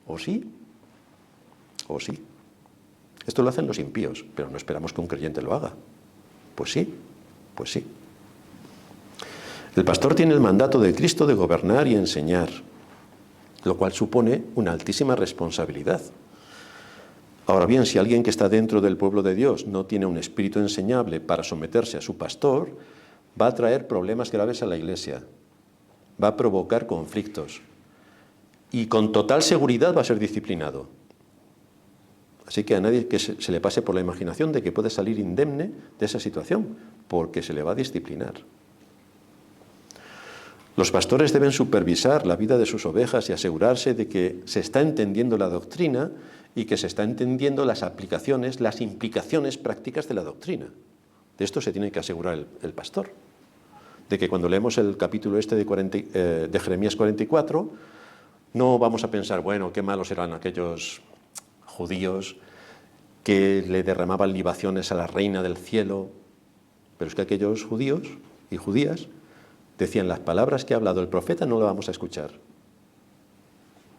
¿O sí? ¿O sí? Esto lo hacen los impíos, pero no esperamos que un creyente lo haga. Pues sí, pues sí. El pastor tiene el mandato de Cristo de gobernar y enseñar, lo cual supone una altísima responsabilidad. Ahora bien, si alguien que está dentro del pueblo de Dios no tiene un espíritu enseñable para someterse a su pastor, va a traer problemas graves a la Iglesia, va a provocar conflictos y con total seguridad va a ser disciplinado. Así que a nadie que se le pase por la imaginación de que puede salir indemne de esa situación, porque se le va a disciplinar. Los pastores deben supervisar la vida de sus ovejas y asegurarse de que se está entendiendo la doctrina y que se está entendiendo las aplicaciones, las implicaciones prácticas de la doctrina. De esto se tiene que asegurar el pastor. De que cuando leemos el capítulo de Jeremías 44, no vamos a pensar, bueno, qué malos eran aquellos judíos que le derramaban libaciones a la reina del cielo. Pero es que aquellos judíos y judías decían, las palabras que ha hablado el profeta no las vamos a escuchar.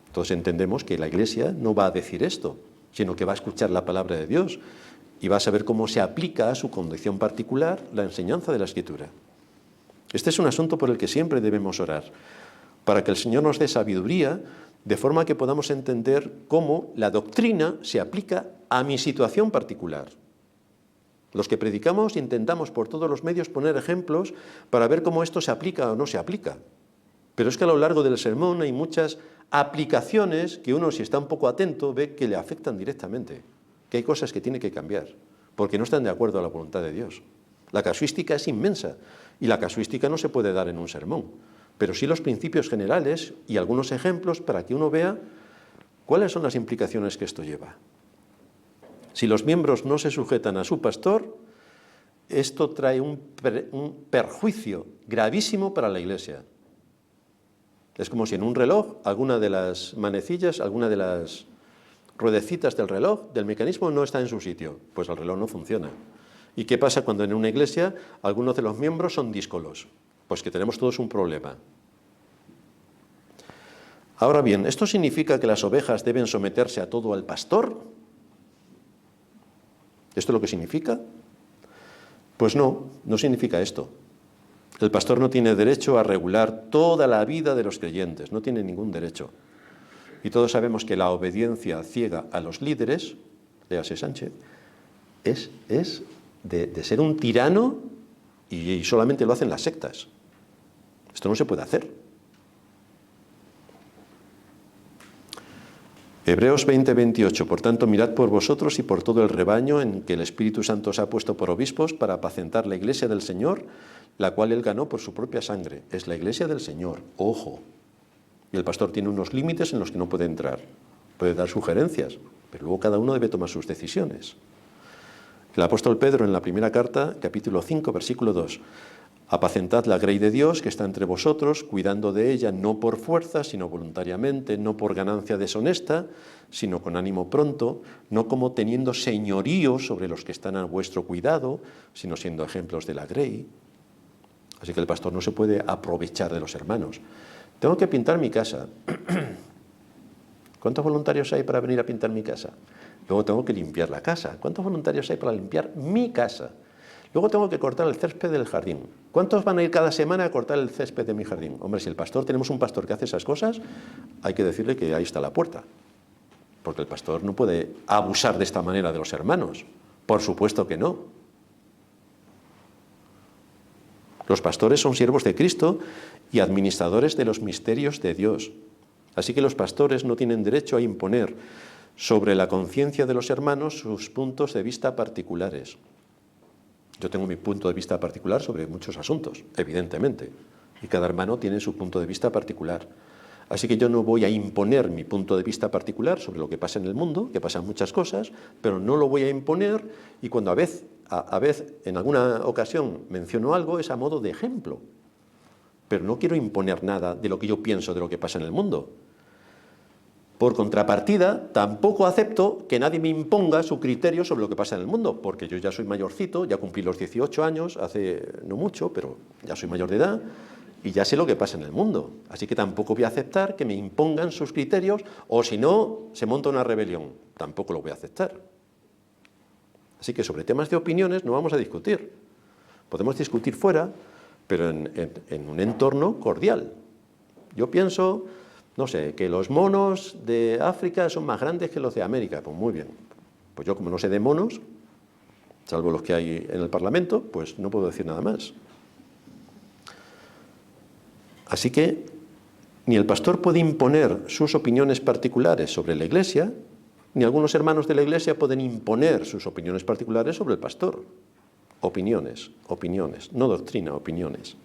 Entonces entendemos que la Iglesia no va a decir esto, sino que va a escuchar la palabra de Dios y va a saber cómo se aplica a su condición particular la enseñanza de la Escritura. Este es un asunto por el que siempre debemos orar, para que el Señor nos dé sabiduría, de forma que podamos entender cómo la doctrina se aplica a mi situación particular. Los que predicamos intentamos por todos los medios poner ejemplos para ver cómo esto se aplica o no se aplica. Pero es que a lo largo del sermón hay muchas aplicaciones que uno, si está un poco atento, ve que le afectan directamente, que hay cosas que tiene que cambiar, porque no están de acuerdo a la voluntad de Dios. La casuística es inmensa, y la casuística no se puede dar en un sermón, pero sí los principios generales y algunos ejemplos para que uno vea cuáles son las implicaciones que esto lleva. Si los miembros no se sujetan a su pastor, esto trae un perjuicio gravísimo para la Iglesia. Es como si en un reloj, alguna de las manecillas, alguna de las ruedecitas del reloj, del mecanismo, no está en su sitio. Pues el reloj no funciona. ¿Y qué pasa cuando en una iglesia algunos de los miembros son díscolos? Pues que tenemos todos un problema. Ahora bien, ¿esto significa que las ovejas deben someterse a todo al pastor? ¿Esto es lo que significa? Pues no, no significa esto. El pastor no tiene derecho a regular toda la vida de los creyentes, no tiene ningún derecho. Y todos sabemos que la obediencia ciega a los líderes, léase Sánchez, es de ser un tirano y solamente lo hacen las sectas. Esto no se puede hacer. Hebreos 20:28. Por tanto, mirad por vosotros y por todo el rebaño en que el Espíritu Santo os ha puesto por obispos para apacentar la iglesia del Señor, la cual él ganó por su propia sangre. Es la iglesia del Señor, ojo. Y el pastor tiene unos límites en los que no puede entrar. Puede dar sugerencias, pero luego cada uno debe tomar sus decisiones. El apóstol Pedro en la primera carta, capítulo 5, versículo 2. Apacentad la grey de Dios que está entre vosotros, cuidando de ella no por fuerza, sino voluntariamente, no por ganancia deshonesta, sino con ánimo pronto, no como teniendo señorío sobre los que están a vuestro cuidado, sino siendo ejemplos de la grey. Así que el pastor no se puede aprovechar de los hermanos. Tengo que pintar mi casa. ¿Cuántos voluntarios hay para venir a pintar mi casa? Luego tengo que limpiar la casa. ¿Cuántos voluntarios hay para limpiar mi casa? Luego tengo que cortar el césped del jardín. ¿Cuántos van a ir cada semana a cortar el césped de mi jardín? Hombre, si tenemos un pastor que hace esas cosas, hay que decirle que ahí está la puerta. Porque el pastor no puede abusar de esta manera de los hermanos. Por supuesto que no. Los pastores son siervos de Cristo y administradores de los misterios de Dios. Así que los pastores no tienen derecho a imponer sobre la conciencia de los hermanos sus puntos de vista particulares. Yo tengo mi punto de vista particular sobre muchos asuntos, evidentemente, y cada hermano tiene su punto de vista particular. Así que yo no voy a imponer mi punto de vista particular sobre lo que pasa en el mundo, que pasan muchas cosas, pero no lo voy a imponer, y cuando a vez en alguna ocasión menciono algo, es a modo de ejemplo. Pero no quiero imponer nada de lo que yo pienso de lo que pasa en el mundo. Por contrapartida, tampoco acepto que nadie me imponga su criterio sobre lo que pasa en el mundo, porque yo ya soy mayorcito, ya cumplí los 18 años, hace no mucho, pero ya soy mayor de edad, y ya sé lo que pasa en el mundo. Así que tampoco voy a aceptar que me impongan sus criterios, o si no, se monta una rebelión. Tampoco lo voy a aceptar. Así que sobre temas de opiniones no vamos a discutir. Podemos discutir fuera, pero en un entorno cordial. Yo pienso, no sé, que los monos de África son más grandes que los de América. Pues muy bien. Pues yo, como no sé de monos, salvo los que hay en el Parlamento, pues no puedo decir nada más. Así que ni el pastor puede imponer sus opiniones particulares sobre la Iglesia, ni algunos hermanos de la Iglesia pueden imponer sus opiniones particulares sobre el pastor. Opiniones, no doctrina, opiniones.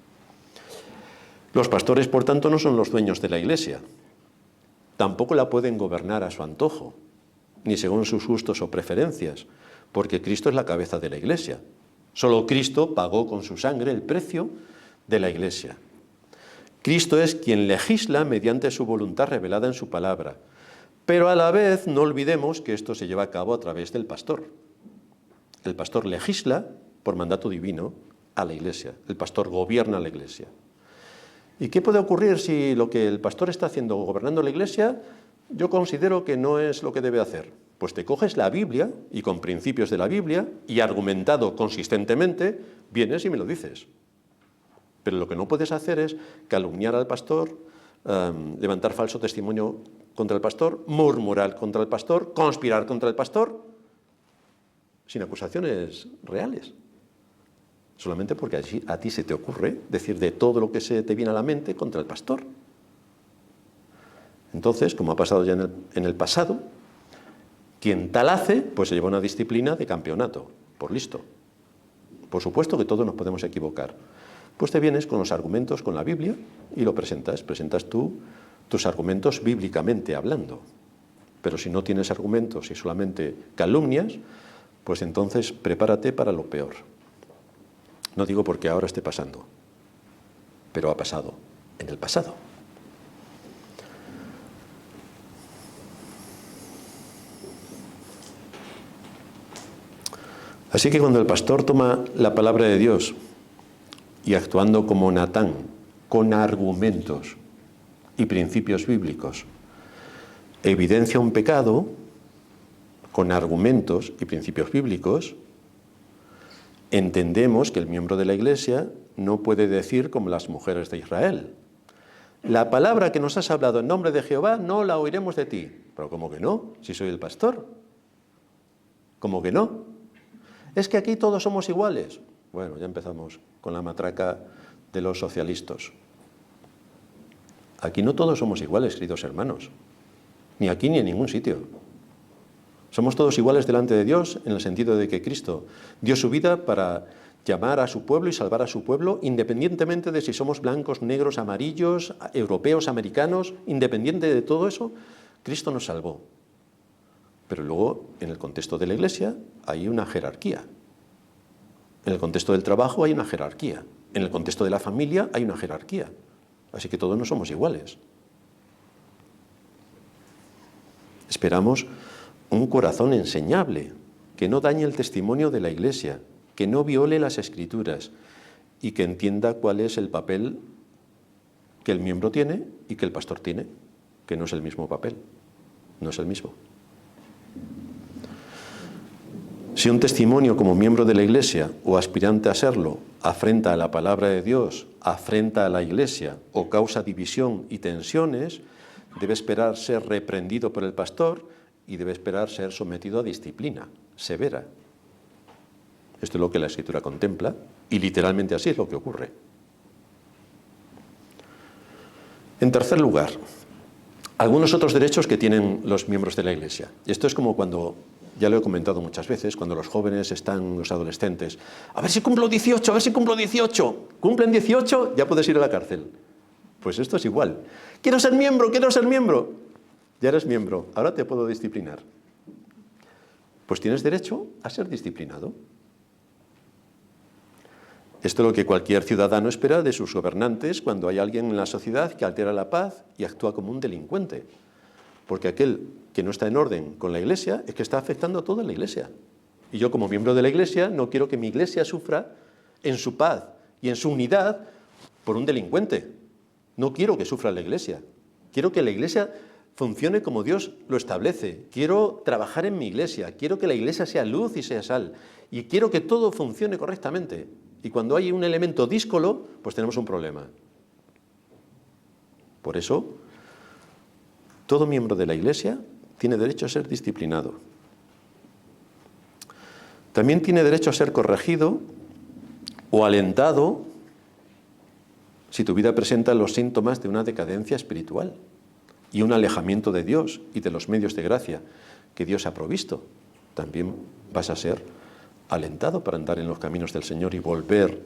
Los pastores, por tanto, no son los dueños de la Iglesia. Tampoco la pueden gobernar a su antojo, ni según sus gustos o preferencias, porque Cristo es la cabeza de la Iglesia. Solo Cristo pagó con su sangre el precio de la Iglesia. Cristo es quien legisla mediante su voluntad revelada en su palabra, pero a la vez no olvidemos que esto se lleva a cabo a través del pastor. El pastor legisla por mandato divino a la Iglesia. El pastor gobierna la Iglesia. ¿Y qué puede ocurrir si lo que el pastor está haciendo gobernando la Iglesia, yo considero que no es lo que debe hacer? Pues te coges la Biblia y con principios de la Biblia y argumentado consistentemente, vienes y me lo dices. Pero lo que no puedes hacer es calumniar al pastor, levantar falso testimonio contra el pastor, murmurar contra el pastor, conspirar contra el pastor, sin acusaciones reales. Solamente porque a ti se te ocurre decir de todo lo que se te viene a la mente contra el pastor. Entonces, como ha pasado ya en el pasado, quien tal hace, pues se lleva una disciplina de campeonato, por listo. Por supuesto que todos nos podemos equivocar. Pues te vienes con los argumentos, con la Biblia, y lo presentas. Presentas tú tus argumentos bíblicamente hablando. Pero si no tienes argumentos y solamente calumnias, pues entonces prepárate para lo peor. No digo porque ahora esté pasando, pero ha pasado en el pasado. Así que cuando el pastor toma la palabra de Dios y actuando como Natán, con argumentos y principios bíblicos, evidencia un pecado con argumentos y principios bíblicos, entendemos que el miembro de la Iglesia no puede decir como las mujeres de Israel: la palabra que nos has hablado en nombre de Jehová no la oiremos de ti. Pero ¿cómo que no? Si soy el pastor. ¿Cómo que no? Es que aquí todos somos iguales. Bueno, ya empezamos con la matraca de los socialistas. Aquí no todos somos iguales, queridos hermanos. Ni aquí ni en ningún sitio. Somos todos iguales delante de Dios en el sentido de que Cristo dio su vida para llamar a su pueblo y salvar a su pueblo, independientemente de si somos blancos, negros, amarillos, europeos, americanos, independiente de todo eso, Cristo nos salvó. Pero luego, en el contexto de la Iglesia, hay una jerarquía. En el contexto del trabajo hay una jerarquía. En el contexto de la familia hay una jerarquía. Así que todos no somos iguales. Esperamos un corazón enseñable, que no dañe el testimonio de la Iglesia, que no viole las Escrituras y que entienda cuál es el papel que el miembro tiene y que el pastor tiene, que no es el mismo papel, no es el mismo. Si un testimonio como miembro de la Iglesia o aspirante a serlo afrenta a la palabra de Dios, afrenta a la Iglesia o causa división y tensiones, debe esperar ser reprendido por el pastor y debe esperar ser sometido a disciplina severa. Esto es lo que la Escritura contempla y literalmente así es lo que ocurre. En tercer lugar, algunos otros derechos que tienen los miembros de la Iglesia. Esto es como cuando, ya lo he comentado muchas veces, cuando los jóvenes están, los adolescentes, a ver si cumplo 18, a ver si cumplo 18. Cumplen 18, ya puedes ir a la cárcel. Pues esto es igual. Quiero ser miembro, quiero ser miembro. Ya eres miembro, ahora te puedo disciplinar. Pues tienes derecho a ser disciplinado. Esto es lo que cualquier ciudadano espera de sus gobernantes cuando hay alguien en la sociedad que altera la paz y actúa como un delincuente. Porque aquel que no está en orden con la Iglesia es que está afectando a toda la Iglesia. Y yo como miembro de la Iglesia no quiero que mi Iglesia sufra en su paz y en su unidad por un delincuente. No quiero que sufra la Iglesia. Quiero que la Iglesia funcione como Dios lo establece. Quiero trabajar en mi Iglesia. Quiero que la Iglesia sea luz y sea sal. Y quiero que todo funcione correctamente. Y cuando hay un elemento díscolo, pues tenemos un problema. Por eso, todo miembro de la Iglesia tiene derecho a ser disciplinado. También tiene derecho a ser corregido o alentado si tu vida presenta los síntomas de una decadencia espiritual y un alejamiento de Dios y de los medios de gracia que Dios ha provisto. También vas a ser alentado para andar en los caminos del Señor y volver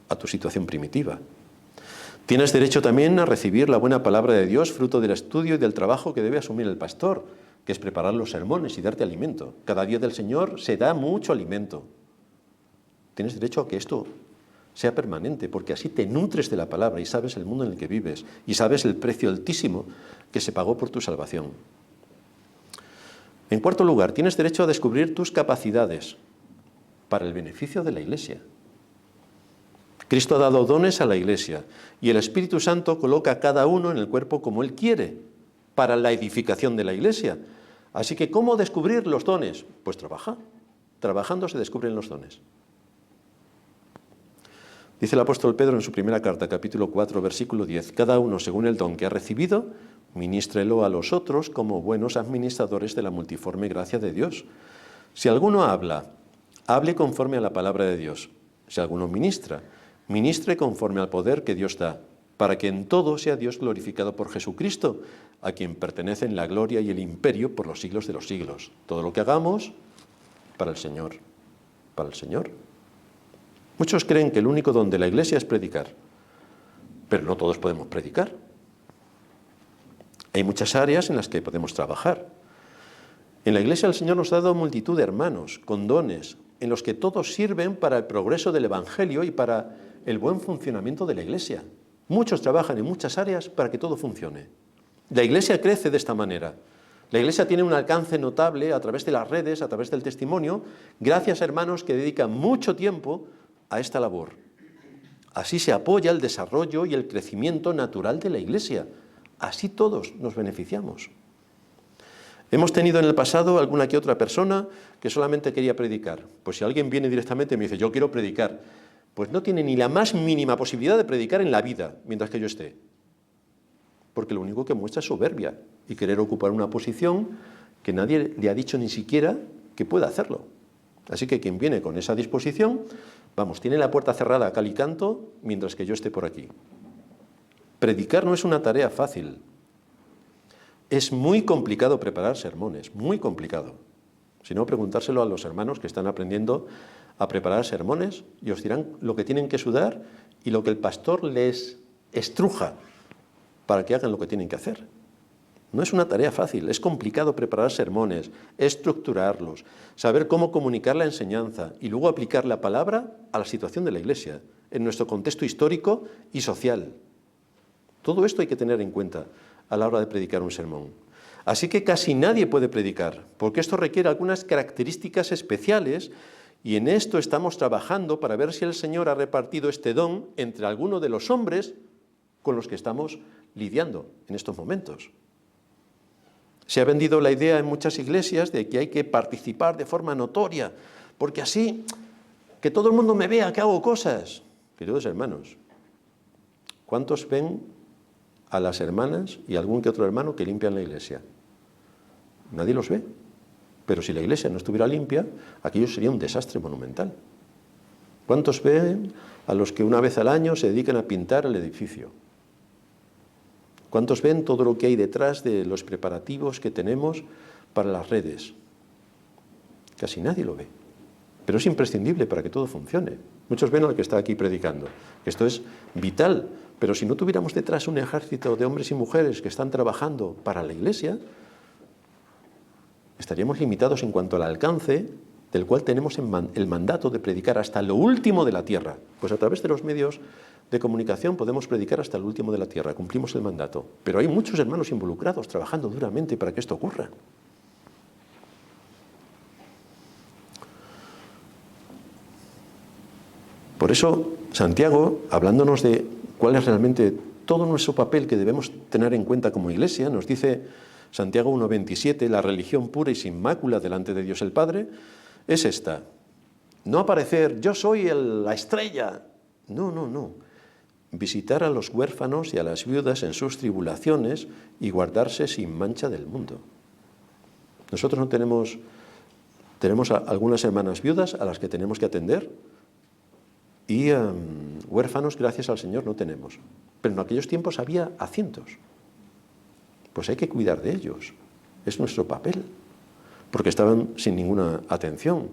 a tu situación primitiva. Tienes derecho también a recibir la buena palabra de Dios, fruto del estudio y del trabajo que debe asumir el pastor, que es preparar los sermones y darte alimento. Cada día del Señor se da mucho alimento. Tienes derecho a que esto sea permanente, porque así te nutres de la palabra y sabes el mundo en el que vives y sabes el precio altísimo que se pagó por tu salvación. En cuarto lugar, tienes derecho a descubrir tus capacidades para el beneficio de la Iglesia. Cristo ha dado dones a la Iglesia y el Espíritu Santo coloca a cada uno en el cuerpo como Él quiere para la edificación de la Iglesia. Así que, ¿cómo descubrir los dones? Pues trabaja. Trabajando se descubren los dones. Dice el apóstol Pedro en su primera carta, capítulo 4, versículo 10, cada uno según el don que ha recibido, ministrelo a los otros como buenos administradores de la multiforme gracia de Dios. Si alguno habla, hable conforme a la palabra de Dios. Si alguno ministra, ministre conforme al poder que Dios da, para que en todo sea Dios glorificado por Jesucristo, a quien pertenecen la gloria y el imperio por los siglos de los siglos. Todo lo que hagamos, para el Señor. Para el Señor. Muchos creen que el único don de la Iglesia es predicar, pero no todos podemos predicar. Hay muchas áreas en las que podemos trabajar. En la Iglesia el Señor nos ha dado multitud de hermanos con dones, en los que todos sirven para el progreso del Evangelio y para el buen funcionamiento de la Iglesia. Muchos trabajan en muchas áreas para que todo funcione. La Iglesia crece de esta manera. La Iglesia tiene un alcance notable a través de las redes, a través del testimonio, gracias a hermanos que dedican mucho tiempo a esta labor. Así se apoya el desarrollo y el crecimiento natural de la Iglesia. Así todos nos beneficiamos. Hemos tenido en el pasado alguna que otra persona que solamente quería predicar. Pues si alguien viene directamente y me dice, yo quiero predicar, pues no tiene ni la más mínima posibilidad de predicar en la vida mientras que yo esté. Porque lo único que muestra es soberbia y querer ocupar una posición que nadie le ha dicho ni siquiera que pueda hacerlo. Así que quien viene con esa disposición, vamos, tiene la puerta cerrada a cal y canto mientras que yo esté por aquí. Predicar no es una tarea fácil. Es muy complicado preparar sermones, muy complicado. Si no, preguntárselo a los hermanos que están aprendiendo a preparar sermones y os dirán lo que tienen que sudar y lo que el pastor les estruja para que hagan lo que tienen que hacer. No es una tarea fácil, es complicado preparar sermones, estructurarlos, saber cómo comunicar la enseñanza y luego aplicar la palabra a la situación de la Iglesia, en nuestro contexto histórico y social. Todo esto hay que tener en cuenta a la hora de predicar un sermón. Así que casi nadie puede predicar, porque esto requiere algunas características especiales y en esto estamos trabajando para ver si el Señor ha repartido este don entre algunos de los hombres con los que estamos lidiando en estos momentos. Se ha vendido la idea en muchas iglesias de que hay que participar de forma notoria, porque así, que todo el mundo me vea que hago cosas. Queridos hermanos, ¿cuántos ven a las hermanas y algún que otro hermano que limpian la iglesia? Nadie los ve. Pero si la iglesia no estuviera limpia, aquello sería un desastre monumental. ¿Cuántos ven a los que una vez al año se dedican a pintar el edificio? ¿Cuántos ven todo lo que hay detrás de los preparativos que tenemos para las redes? Casi nadie lo ve. Pero es imprescindible para que todo funcione. Muchos ven al que está aquí predicando. Esto es vital, pero si no tuviéramos detrás un ejército de hombres y mujeres que están trabajando para la Iglesia, estaríamos limitados en cuanto al alcance del cual tenemos el mandato de predicar hasta lo último de la tierra. Pues a través de los medios de comunicación podemos predicar hasta lo último de la tierra, cumplimos el mandato. Pero hay muchos hermanos involucrados trabajando duramente para que esto ocurra. Por eso, Santiago, hablándonos de cuál es realmente todo nuestro papel que debemos tener en cuenta como Iglesia, nos dice Santiago 1:27, la religión pura y sin mácula delante de Dios el Padre, es esta. No aparecer, yo soy la estrella. No. Visitar a los huérfanos y a las viudas en sus tribulaciones y guardarse sin mancha del mundo. Nosotros no tenemos algunas hermanas viudas a las que tenemos que atender y huérfanos, gracias al Señor, no tenemos. Pero en aquellos tiempos había a cientos. Pues hay que cuidar de ellos. Es nuestro papel. Porque estaban sin ninguna atención.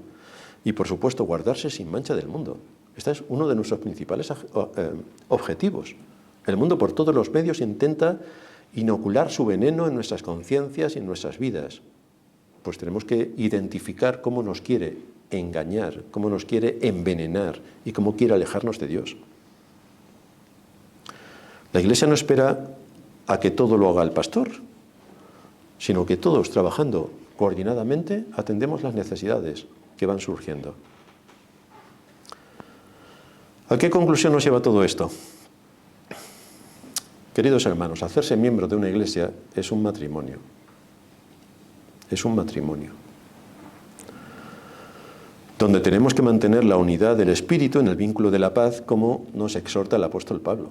Y, por supuesto, guardarse sin mancha del mundo. Este es uno de nuestros principales objetivos. El mundo, por todos los medios, intenta inocular su veneno en nuestras conciencias y en nuestras vidas. Pues tenemos que identificar cómo nos quiere engañar, cómo nos quiere envenenar y cómo quiere alejarnos de Dios. La Iglesia no espera a que todo lo haga el pastor, sino que todos, trabajando coordinadamente, atendemos las necesidades que van surgiendo. ¿A qué conclusión nos lleva todo esto? Queridos hermanos, hacerse miembro de una iglesia es un matrimonio. Es un matrimonio. Donde tenemos que mantener la unidad del espíritu en el vínculo de la paz, como nos exhorta el apóstol Pablo.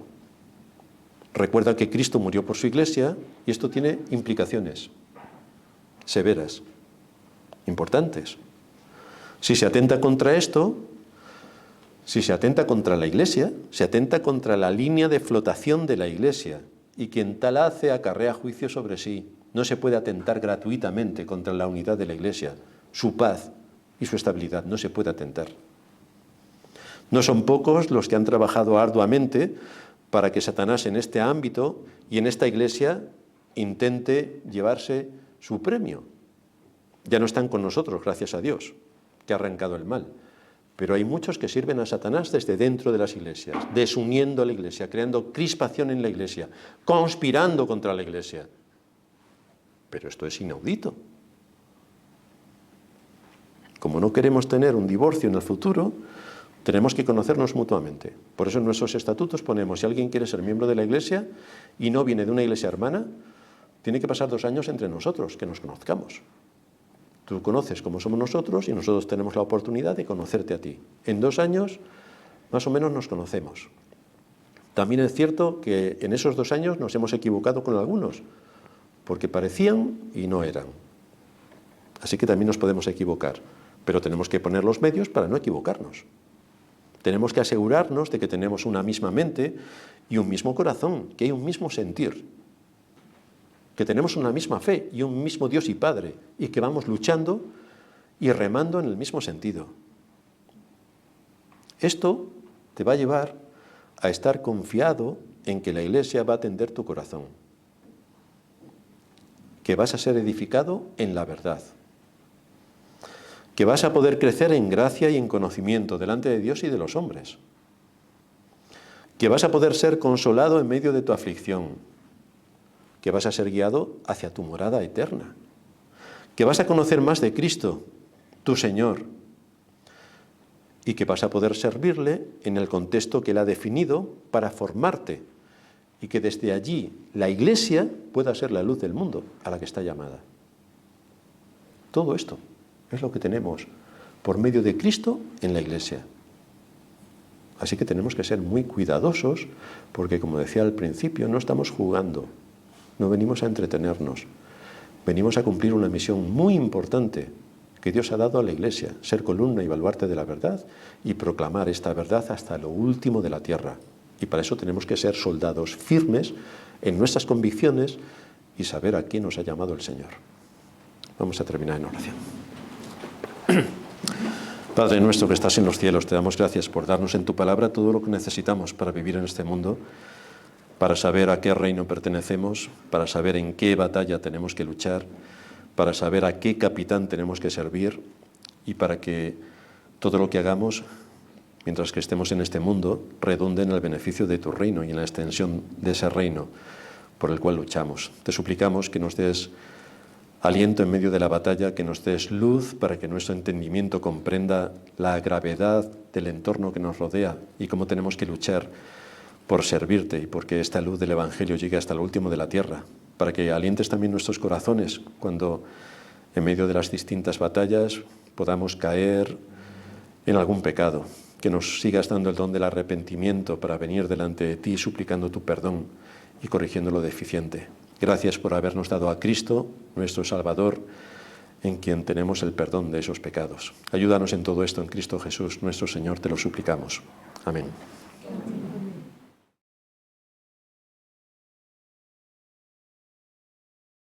Recuerda que Cristo murió por su iglesia y esto tiene implicaciones severas, importantes. Si se atenta contra esto, si se atenta contra la Iglesia, se atenta contra la línea de flotación de la Iglesia, y quien tal hace acarrea juicio sobre sí. No se puede atentar gratuitamente contra la unidad de la Iglesia, su paz y su estabilidad, no se puede atentar. No son pocos los que han trabajado arduamente para que Satanás en este ámbito y en esta Iglesia intente llevarse su premio. Ya no están con nosotros, gracias a Dios, que ha arrancado el mal. Pero hay muchos que sirven a Satanás desde dentro de las iglesias, desuniendo a la iglesia, creando crispación en la iglesia, conspirando contra la iglesia. Pero esto es inaudito. Como no queremos tener un divorcio en el futuro, tenemos que conocernos mutuamente. Por eso en nuestros estatutos ponemos, si alguien quiere ser miembro de la iglesia y no viene de una iglesia hermana, tiene que pasar 2 años entre nosotros, que nos conozcamos. Tú conoces cómo somos nosotros y nosotros tenemos la oportunidad de conocerte a ti. En 2 años, más o menos, nos conocemos. También es cierto que en esos 2 años nos hemos equivocado con algunos, porque parecían y no eran. Así que también nos podemos equivocar. pero tenemos que poner los medios para no equivocarnos. Tenemos que asegurarnos de que tenemos una misma mente y un mismo corazón, que hay un mismo sentir, que tenemos una misma fe y un mismo Dios y Padre, y que vamos luchando y remando en el mismo sentido. Esto te va a llevar a estar confiado en que la Iglesia va a atender tu corazón, que vas a ser edificado en la verdad, que vas a poder crecer en gracia y en conocimiento delante de Dios y de los hombres, que vas a poder ser consolado en medio de tu aflicción, que vas a ser guiado hacia tu morada eterna, que vas a conocer más de Cristo, tu Señor, y que vas a poder servirle en el contexto que Él ha definido para formarte, y que desde allí la Iglesia pueda ser la luz del mundo a la que está llamada. Todo esto es lo que tenemos por medio de Cristo en la Iglesia. Así que tenemos que ser muy cuidadosos porque, como decía al principio, no estamos jugando, no venimos a entretenernos, venimos a cumplir una misión muy importante que Dios ha dado a la Iglesia, ser columna y baluarte de la verdad y proclamar esta verdad hasta lo último de la tierra. Y para eso tenemos que ser soldados firmes en nuestras convicciones y saber a qué nos ha llamado el Señor. Vamos a terminar en oración. Padre nuestro que estás en los cielos, te damos gracias por darnos en tu palabra todo lo que necesitamos para vivir en este mundo, para saber a qué reino pertenecemos, para saber en qué batalla tenemos que luchar, para saber a qué capitán tenemos que servir y para que todo lo que hagamos, mientras que estemos en este mundo, redunde en el beneficio de tu reino y en la extensión de ese reino por el cual luchamos. Te suplicamos que nos des aliento en medio de la batalla, que nos des luz para que nuestro entendimiento comprenda la gravedad del entorno que nos rodea y cómo tenemos que luchar por servirte y porque esta luz del Evangelio llegue hasta lo último de la tierra, para que alientes también nuestros corazones cuando en medio de las distintas batallas podamos caer en algún pecado, que nos sigas dando el don del arrepentimiento para venir delante de ti suplicando tu perdón y corrigiendo lo deficiente. Gracias por habernos dado a Cristo, nuestro Salvador, en quien tenemos el perdón de esos pecados. Ayúdanos en todo esto en Cristo Jesús, nuestro Señor, te lo suplicamos. Amén.